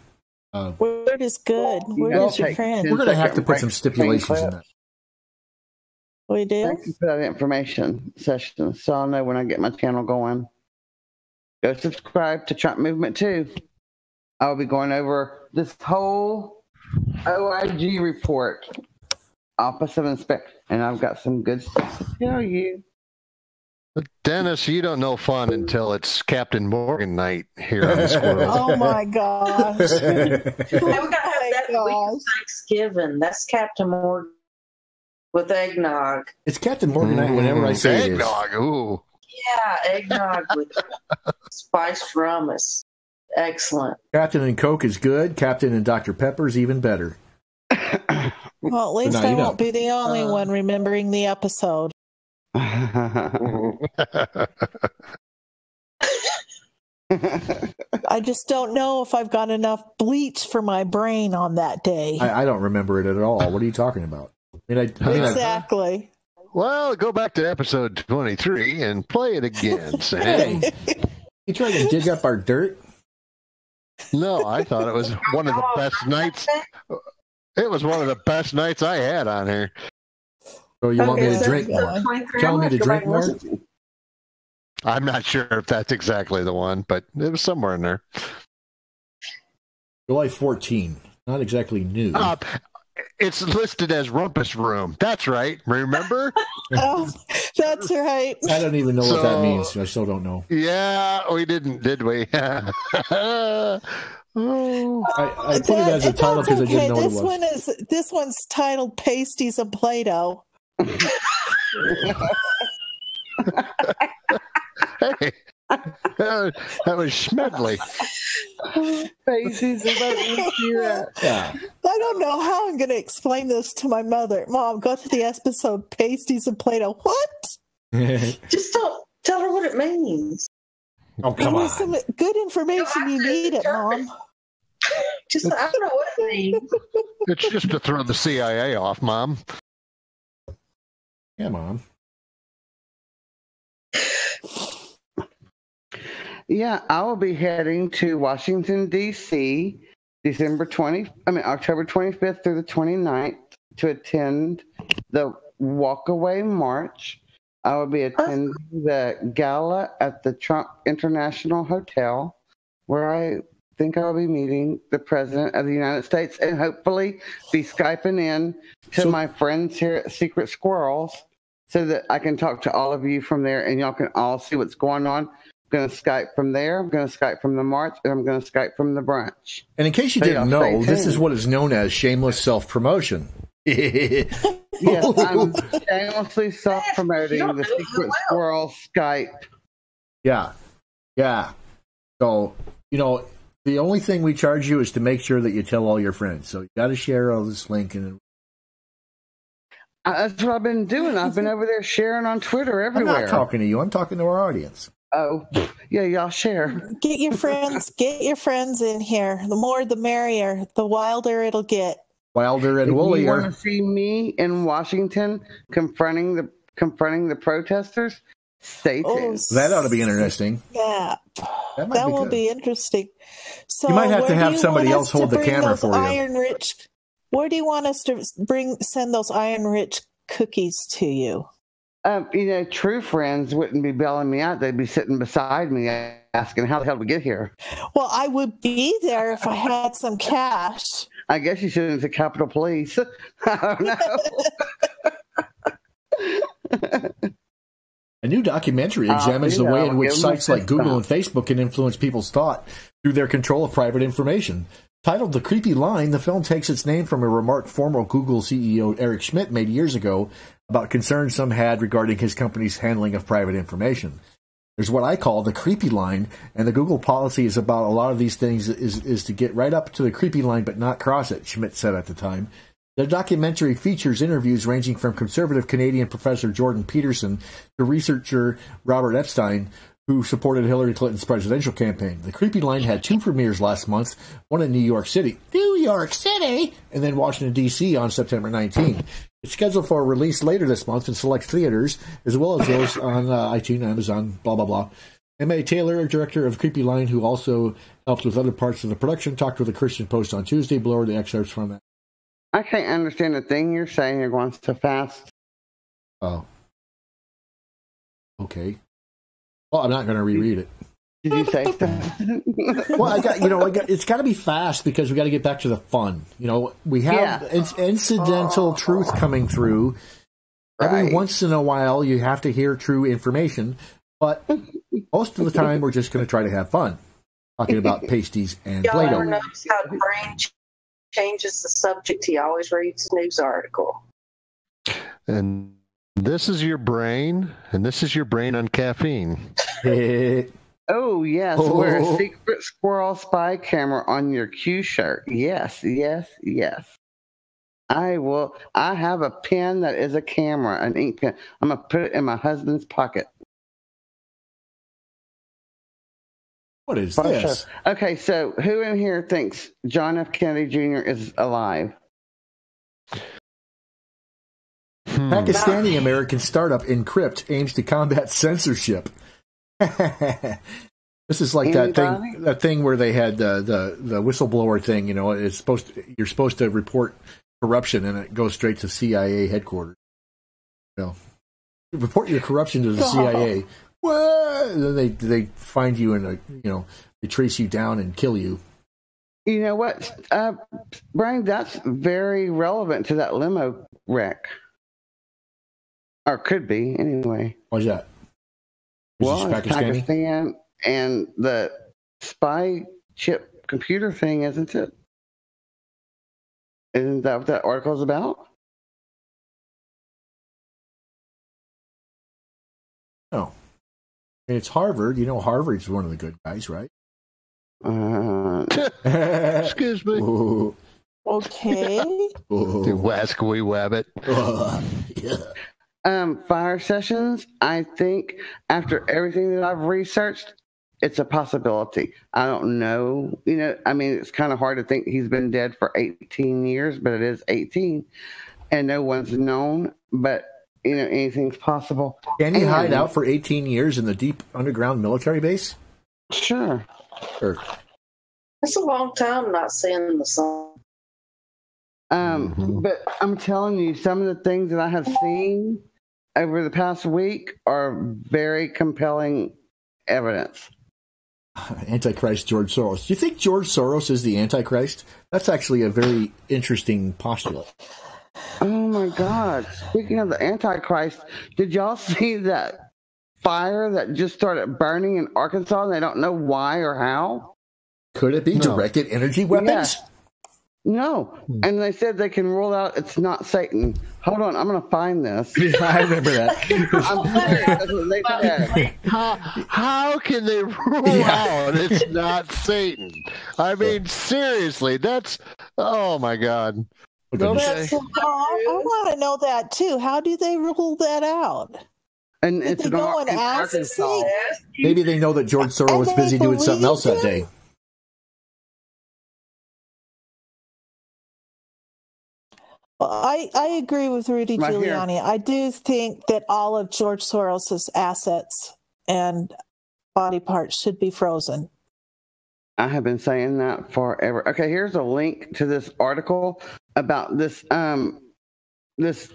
Weird is good. Weird is your friend. We're going to have to put some stipulations in that. We do? Thank you for that information session, so I'll know when I get my channel going. Go subscribe to Trump Movement too. I'll be going over this whole OIG report, Office of Inspector, and I've got some good stuff to tell you. Dennis, you don't know fun until it's Captain Morgan night here on the Squirrels. Oh my gosh. We gotta have that week of Thanksgiving. That's Captain Morgan with eggnog. It's Captain Morgan night whenever I say eggnog. Ooh. Yeah, eggnog with spiced rum is excellent. Captain and Coke is good. Captain and Dr. Pepper is even better. Well, at least I won't be the only one remembering the episode. I just don't know if I've got enough bleach for my brain on that day. I don't remember it at all. What are you talking about? Exactly. Well, go back to episode 23 and play it again, Sam. You trying to dig up our dirt? No, I thought it was one of the best nights. It was one of the best nights I had on here. So you want me to drink more? Telling me to drink more? I'm not sure if that's exactly the one, but it was somewhere in there. July 14. Not exactly new. It's listed as Rumpus Room. That's right. Remember? Oh, that's right. I don't even know what that means. I still don't know. Yeah, we didn't, did we? I put it as a title because I didn't know what it was. This one's titled Pasties and Playdough. Hey, that was Schmedley. Pasties Yeah. I don't know how I'm going to explain this to my mother. Mom, go to the episode Pasties and Play-Doh. What? Just don't tell her what it means. Oh, come on. Some good information you need it, Mom. I don't know what it means. It's just to throw the CIA off, Mom. Yeah, Mom. Yeah, I will be heading to Washington, D.C. October 25th through the 29th to attend the Walkaway March. I will be attending the gala at the Trump International Hotel, where I think I'll be meeting the President of the United States and hopefully be Skyping in to my friends here at Secret Squirrels so that I can talk to all of you from there and y'all can all see what's going on. I'm going to Skype from there. I'm going to Skype from the march, and I'm going to Skype from the brunch. And in case you didn't know, this is what is known as shameless self-promotion. Yes, I'm shamelessly self-promoting the Secret Squirrel Skype. Yeah. So, the only thing we charge you is to make sure that you tell all your friends. So you got to share all this link. That's what I've been doing. I've been over there sharing on Twitter everywhere. I'm not talking to you. I'm talking to our audience. Oh, yeah, y'all share. Get your friends in here. The more, the merrier. The wilder it'll get. Wilder and If Woolley you are. want to see me in Washington confronting the protesters, stay tuned. That ought to be interesting. Yeah, that will be interesting. So you might have to have somebody else hold the camera for you. Where do you want us to send those iron-rich cookies to you? True friends wouldn't be bailing me out. They'd be sitting beside me asking, how the hell did we get here? Well, I would be there if I had some cash. I guess you should have said Capitol Police. I don't know. A new documentary examines the way in which sites like Google and Facebook can influence people's thought through their control of private information. Titled The Creepy Line, the film takes its name from a remark former Google CEO Eric Schmidt made years ago about concerns some had regarding his company's handling of private information. There's what I call the creepy line, and the Google policy is about a lot of these things is to get right up to the creepy line but not cross it, Schmidt said at the time. The documentary features interviews ranging from conservative Canadian professor Jordan Peterson to researcher Robert Epstein, who supported Hillary Clinton's presidential campaign. The Creepy Line had 2 premieres last month, one in New York City, and then Washington, D.C. on September 19. It's scheduled for a release later this month in select theaters, as well as those on iTunes, Amazon, blah, blah, blah. M.A. Taylor, director of Creepy Line, who also helped with other parts of the production, talked with the Christian Post on Tuesday. Below are the excerpts from that. I can't understand the thing you're saying. You're going so fast. Oh. Okay. Well, I'm not going to reread it. Did you say so? Well, it's got to be fast because we got to get back to the fun. We have incidental truth coming through. Every once in a while, you have to hear true information, but most of the time, we're just going to try to have fun. Talking about pasties and Y'all Play-Doh. ever notice how the brain changes the subject? He always reads a news article. And this is your brain, and this is your brain on caffeine. Oh, yes. Wear a secret squirrel spy camera on your Q shirt. Yes, yes, yes. I will. I have a pen that is a camera, an ink pen. I'm going to put it in my husband's pocket. What is this? Okay, so who in here thinks John F. Kennedy Jr. is alive? Pakistani American startup Encrypt aims to combat censorship. This is like that thing where they had the whistleblower thing. It's you're supposed to report corruption, and it goes straight to CIA headquarters. Report your corruption to the CIA. What? And then they find you and they trace you down and kill you. You know what, Brian? That's very relevant to that limo wreck, or could be anyway. Why's that? Well, it's Pakistan and the spy chip computer thing, isn't it? Isn't that what that article is about? No. It's Harvard. Harvard's one of the good guys, right? Excuse me. Ooh. Okay. The wascally wabbit. Yeah. Fire sessions, I think, after everything that I've researched, it's a possibility. I don't know. It's kind of hard to think he's been dead for 18 years, but it is 18. And no one's known, but, anything's possible. Can he hide out for 18 years in the deep underground military base? Sure. It's a long time not seeing the sun. But I'm telling you, some of the things that I have seen over the past week are very compelling evidence. Antichrist George Soros. Do you think George Soros is the Antichrist? That's actually a very interesting postulate. Oh my God. Speaking of the Antichrist, did y'all see that fire that just started burning in Arkansas and they don't know why or how? Could it be directed energy weapons? Yeah. No. And they said they can rule out it's not Satan. Hold on, I'm going to find this. I remember that. I'm serious. That's what they said. How can they rule out it's not Satan? I mean, seriously, that's... Oh, my God. Okay. I want to know that, too. How do they rule that out? And it's they go and ask Satan? Maybe they know that George Soros was busy doing something else that day. Well, I agree with Rudy Right Giuliani. here. I do think that all of George Soros' assets and body parts should be frozen. I have been saying that forever. Okay, here's a link to this article about this this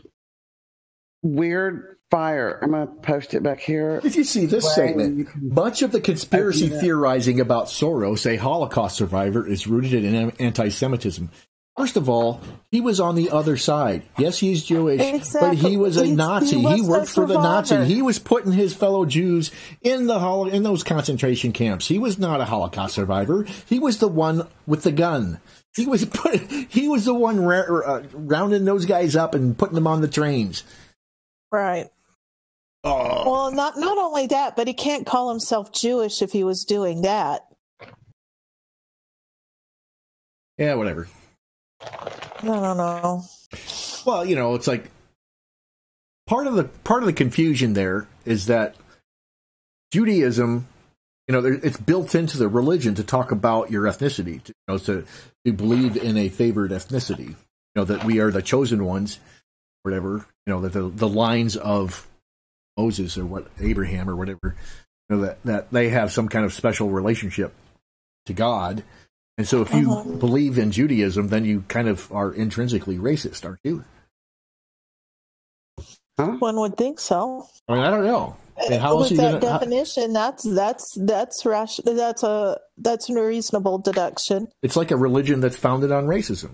weird fire. I'm gonna post it back here. Did you see this statement? Much of the conspiracy theorizing about Soros, a Holocaust survivor, is rooted in anti-Semitism. First of all, he was on the other side. Yes, he's Jewish, Exactly. but he was a Nazi. He worked for the Nazi. survivor. He was putting his fellow Jews in those concentration camps. He was not a Holocaust survivor. He was the one with the gun. He was the one rounding those guys up and putting them on the trains. Right. Oh. Well, not only that, but he can't call himself Jewish if he was doing that. Yeah, whatever. No. Well, it's like part of the confusion there is that Judaism, it's built into the religion to talk about your ethnicity, to believe in a favored ethnicity, that we are the chosen ones, whatever, that the lines of Moses or Abraham or whatever, that they have some kind of special relationship to God. And so if you believe in Judaism, then you kind of are intrinsically racist, aren't you? Huh? One would think so. I mean, I don't know. And how else With are you that gonna, definition, that's a reasonable deduction. it's like a religion that's founded on racism.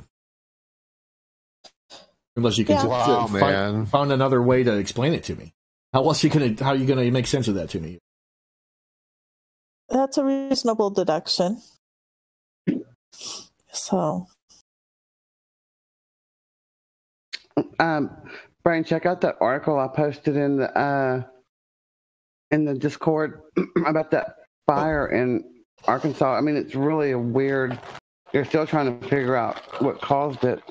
Unless you can find another way to explain it to me. How are you gonna make sense of that to me? That's a reasonable deduction. So, Brian, check out that article I posted in the Discord about that fire in Arkansas. I mean, it's really weird. They're still trying to figure out what caused it.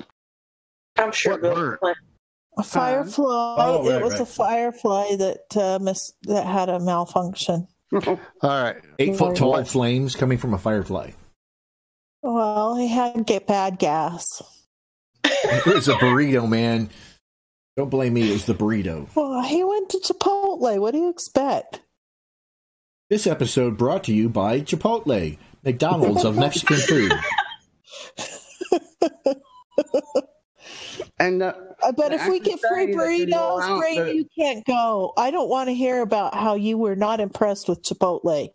I'm sure a firefly. It was a firefly that had a malfunction. All right. 8-foot tall flames coming from a firefly. Well, he had bad gas. It was a burrito, man. Don't blame me. It was the burrito. Well, he went to Chipotle. What do you expect? This episode brought to you by Chipotle, McDonald's of Mexican food. And but if we get free burritos, great, you can't go. I don't want to hear about how you were not impressed with Chipotle.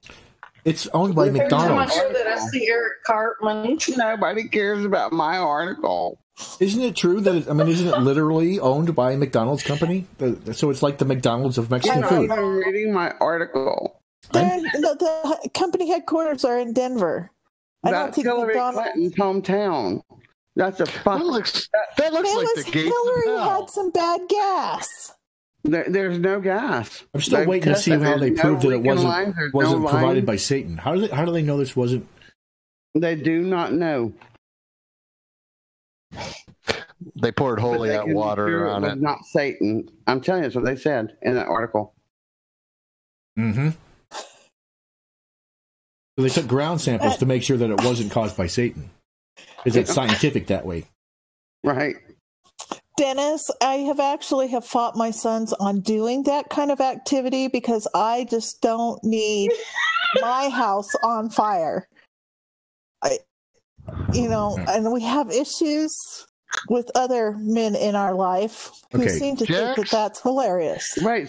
It's owned by McDonald's. I'm sure that I see Eric Cartman. Nobody cares about my article. Isn't it true that isn't it literally owned by a McDonald's company? So it's like the McDonald's of Mexican food. I'm reading my article. The company headquarters are in Denver. I don't think Hillary McDonald's. Clinton's hometown. That's a fun. That looks like the gate. Hillary had some bad gas. There's no gas. I'm still waiting to see how they proved that it wasn't provided by Satan. How do they know this wasn't? They do not know. They poured holy hot water on it. Not Satan. I'm telling you, that's what they said in that article. Mm-hmm. So they took ground samples to make sure that it wasn't caused by Satan. Is it scientific that way? Right. Dennis, I have fought my sons on doing that kind of activity because I just don't need my house on fire. And we have issues with other men in our life who seem to think that that's hilarious. Right,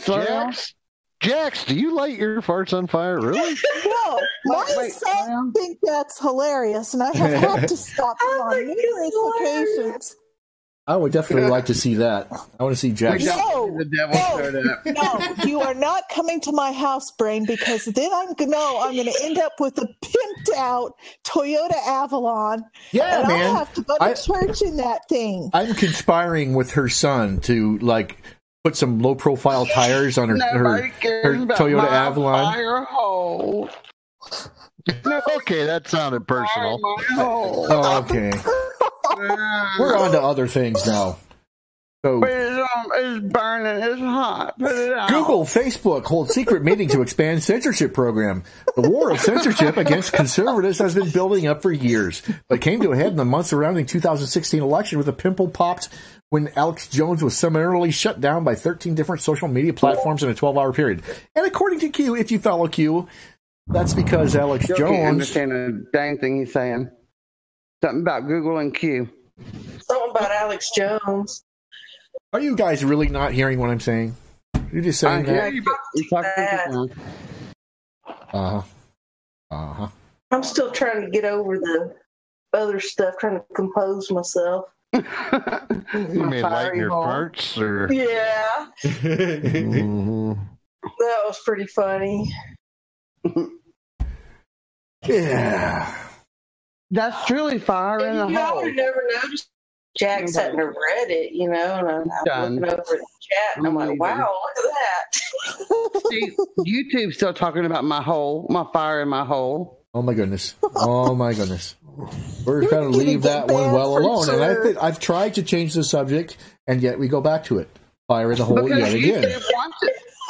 Jax, do you light your farts on fire? Really? No, my sons think that's hilarious, and I have had to stop them on numerous occasions. I would definitely like to see that. I want to see Jack. The devil showed up. No, you are not coming to my house, Brain, because then I'm going to end up with a pimped out Toyota Avalon. Yeah, and man. I'll have to go to church in that thing. I'm conspiring with her son to put some low profile tires on her Toyota Avalon. Fire hole. Okay, that sounded personal. Oh, okay. We're on to other things now. So it's burning. It's hot. Put it out. Google, Facebook hold secret meeting to expand censorship program. The war of censorship against conservatives has been building up for years, but came to a head in the months surrounding 2016 election with a pimple popped when Alex Jones was summarily shut down by 13 different social media platforms in a 12-hour period. And according to Q, if you follow Q, that's because Alex Jones... can't understand a dang thing he's saying. Something about Google and Q. Something about Alex Jones. Are you guys really not hearing what I'm saying? You're just saying that? You're talking I'm still trying to get over the other stuff, trying to compose myself. You mean lighten your farts? Or... Yeah. Mm-hmm. That was pretty funny. Yeah. That's truly fire in the hole. I would never noticed Jack sat and read it, and I'm looking over at the chat, and I'm like, wow, look at that. See, YouTube's still talking about my fire in my hole. Oh, my goodness. Oh, my goodness. We're going to leave that one well alone. Sure. And I've tried to change the subject, and yet we go back to it. Fire in the hole yet again.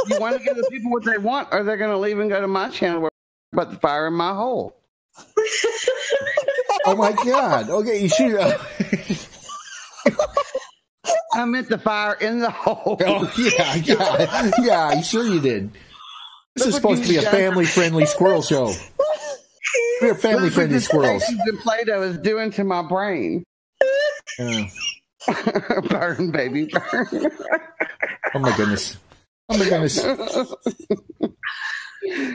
You want to give the people what they want, or they're going to leave and go to my channel about the fire in my hole. Oh, my God. Okay, you should... I meant the fire in the hole. Oh, yeah, I'm sure you did. This is supposed to be a family-friendly squirrel show. We're family-friendly squirrels. The Play-Doh is doing to my brain. Yeah. Burn, baby, burn. Oh, my goodness. Oh, my goodness.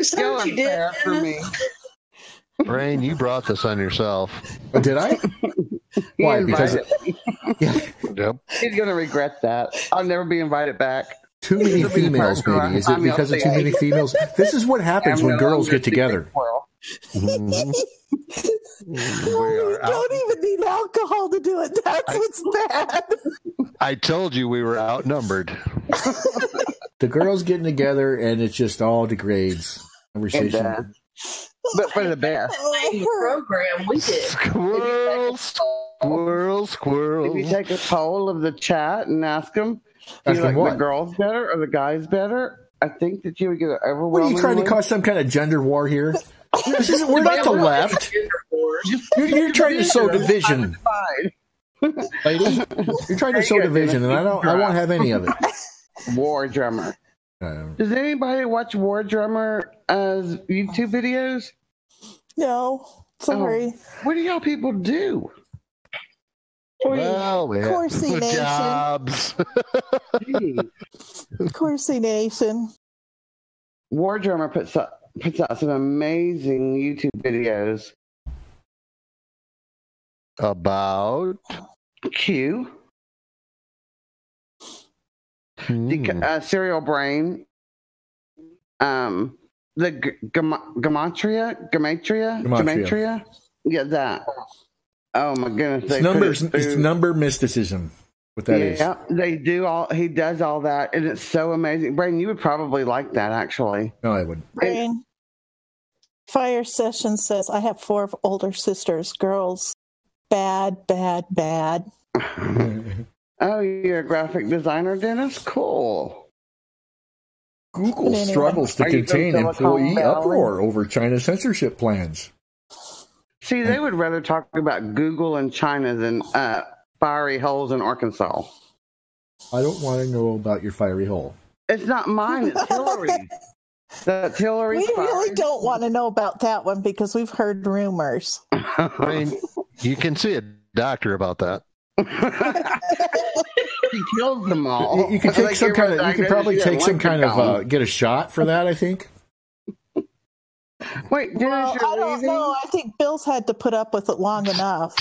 Still unfair for me. Brain, you brought this on yourself. Oh, did I? Why? Because Yep. He's going to regret that. I'll never be invited back. Too many females, maybe. Is it because of too many females? This is what happens when girls get together. You don't even need alcohol to do it. That's what's bad. I told you we were outnumbered. The girls getting together, and it just all degrades. Conversation. But for the best. Program we did. Squirrels. If you take a poll of the chat and ask them, do you like the girls better or the guys better? I think that you would get an overwhelming. What are you trying to cause some kind of gender war here? We're not the left. You're trying to sow division, lady. You're trying to sow division, and I won't have any of it. War Drummer. Does anybody watch War Drummer as YouTube videos? No, sorry. What do y'all people do? Well, Corsi Nation. Jobs. Corsi Nation. War Drummer puts out some amazing YouTube videos About Q. The cereal brain, the gematria. Yeah, that. Oh my goodness! It's number mysticism. What that is? Yeah, they do all. He does all that, and it's so amazing. Brain, you would probably like that, actually. No, I wouldn't. Brain. Fire Session says, "I have 4 older sisters. Girls, bad, bad, bad." Oh, you're a graphic designer, Dennis? Cool. Google struggles to contain employee uproar over China's censorship plans. See, they would rather talk about Google and China than fiery holes in Arkansas. I don't want to know about your fiery hole. It's not mine. It's Hillary. That's Hillary. We really don't want to know about that one because we've heard rumors. I mean, you can see a doctor about that. He kills them all. You can take some kind of. You can probably take some kind of get a shot for that. I think. Wait, Dennis, I don't know. I think Bill's had to put up with it long enough.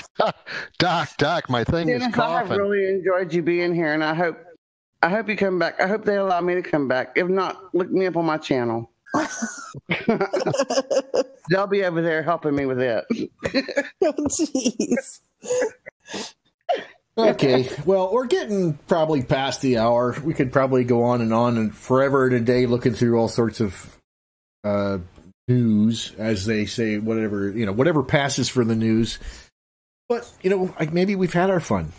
Doc, my thing Dennis, is coughing. I really enjoyed you being here, and I hope you come back. I hope they allow me to come back. If not, look me up on my channel. They'll be over there helping me with it. Oh, jeez. Okay, well, we're getting probably past the hour. We could probably go on and forever and a day looking through all sorts of news, as they say, whatever passes for the news. But maybe we've had our fun.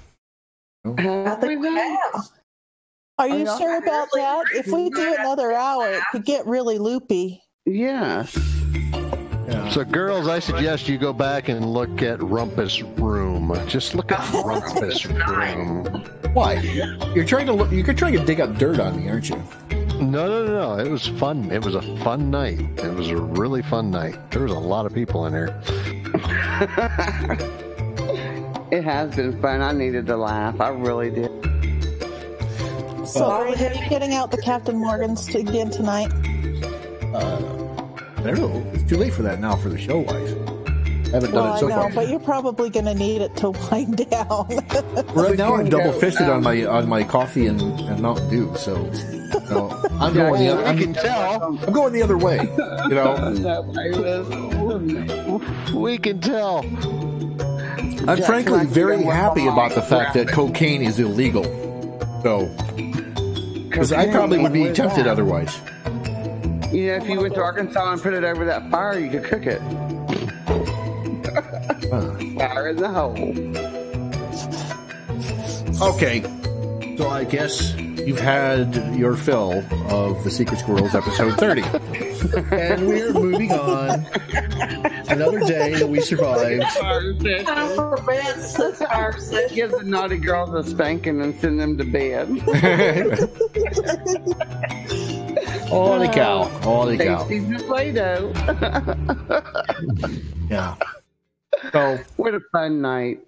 I think we have. Are you sure about that? If we do another hour, it could get really loopy. Yes. Yeah. So, girls, I suggest you go back and look at Rumpus Room. Just look at Rumpus Room. Why? You're trying to dig up dirt on me, aren't you? No. It was fun. It was a fun night. It was a really fun night. There was a lot of people in there. It has been fun. I needed to laugh. I really did. So, are you getting out the Captain Morgans again tonight? I don't know. It's too late for that now for the show wise. I haven't done it so far. But you're probably going to need it to wind down. Right now, I'm double fisted on my coffee and Mountain Dew. So, I'm going the other. I'm going the other way. We can tell. I'm frankly very happy about the fact that cocaine is illegal. So, because I probably would be tempted otherwise. If you went to Arkansas and put it over that fire, you could cook it. Fire in the hole. Okay, so I guess you've had your fill of the Secret Squirrels episode 30. And we're moving on. Another day that we survived. Give the naughty girls a spanking and send them to bed. Holy cow. Holy cow. Pasties and Play-Doh. Yeah. So, what a fun night.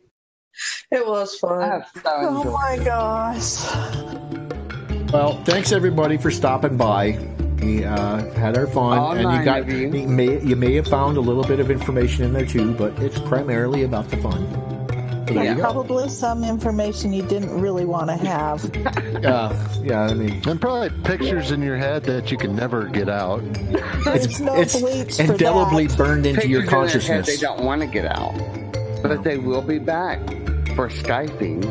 It was fun. Oh my gosh. Well, thanks everybody for stopping by. We had our fun, and you may have found a little bit of information in there too, but it's primarily about the fun. So there you go. Probably some information you didn't really want to have. Yeah, I mean, and probably pictures in your head that you can never get out. It's indelibly burned into your consciousness. They don't want to get out, but they will be back for Skyping.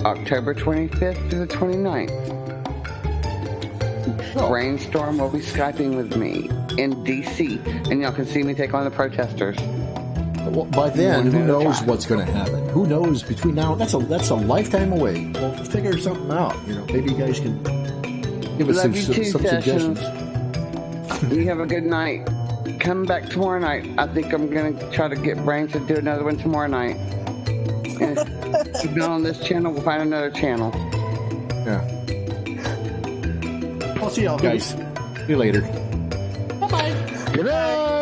October 25th to the 29th. Brainstorm will be Skyping with me in D.C. and y'all can see me take on the protesters. Well, by then, who knows what's going to happen? Who knows between now? That's a lifetime away. Well, figure something out. Maybe you guys can give us some suggestions. You have a good night. Come back tomorrow night. I think I'm going to try to get Brains to do another one tomorrow night. And if you've been on this channel, we'll find another channel. Yeah. I'll see y'all guys. See you later. Bye-bye. Good night.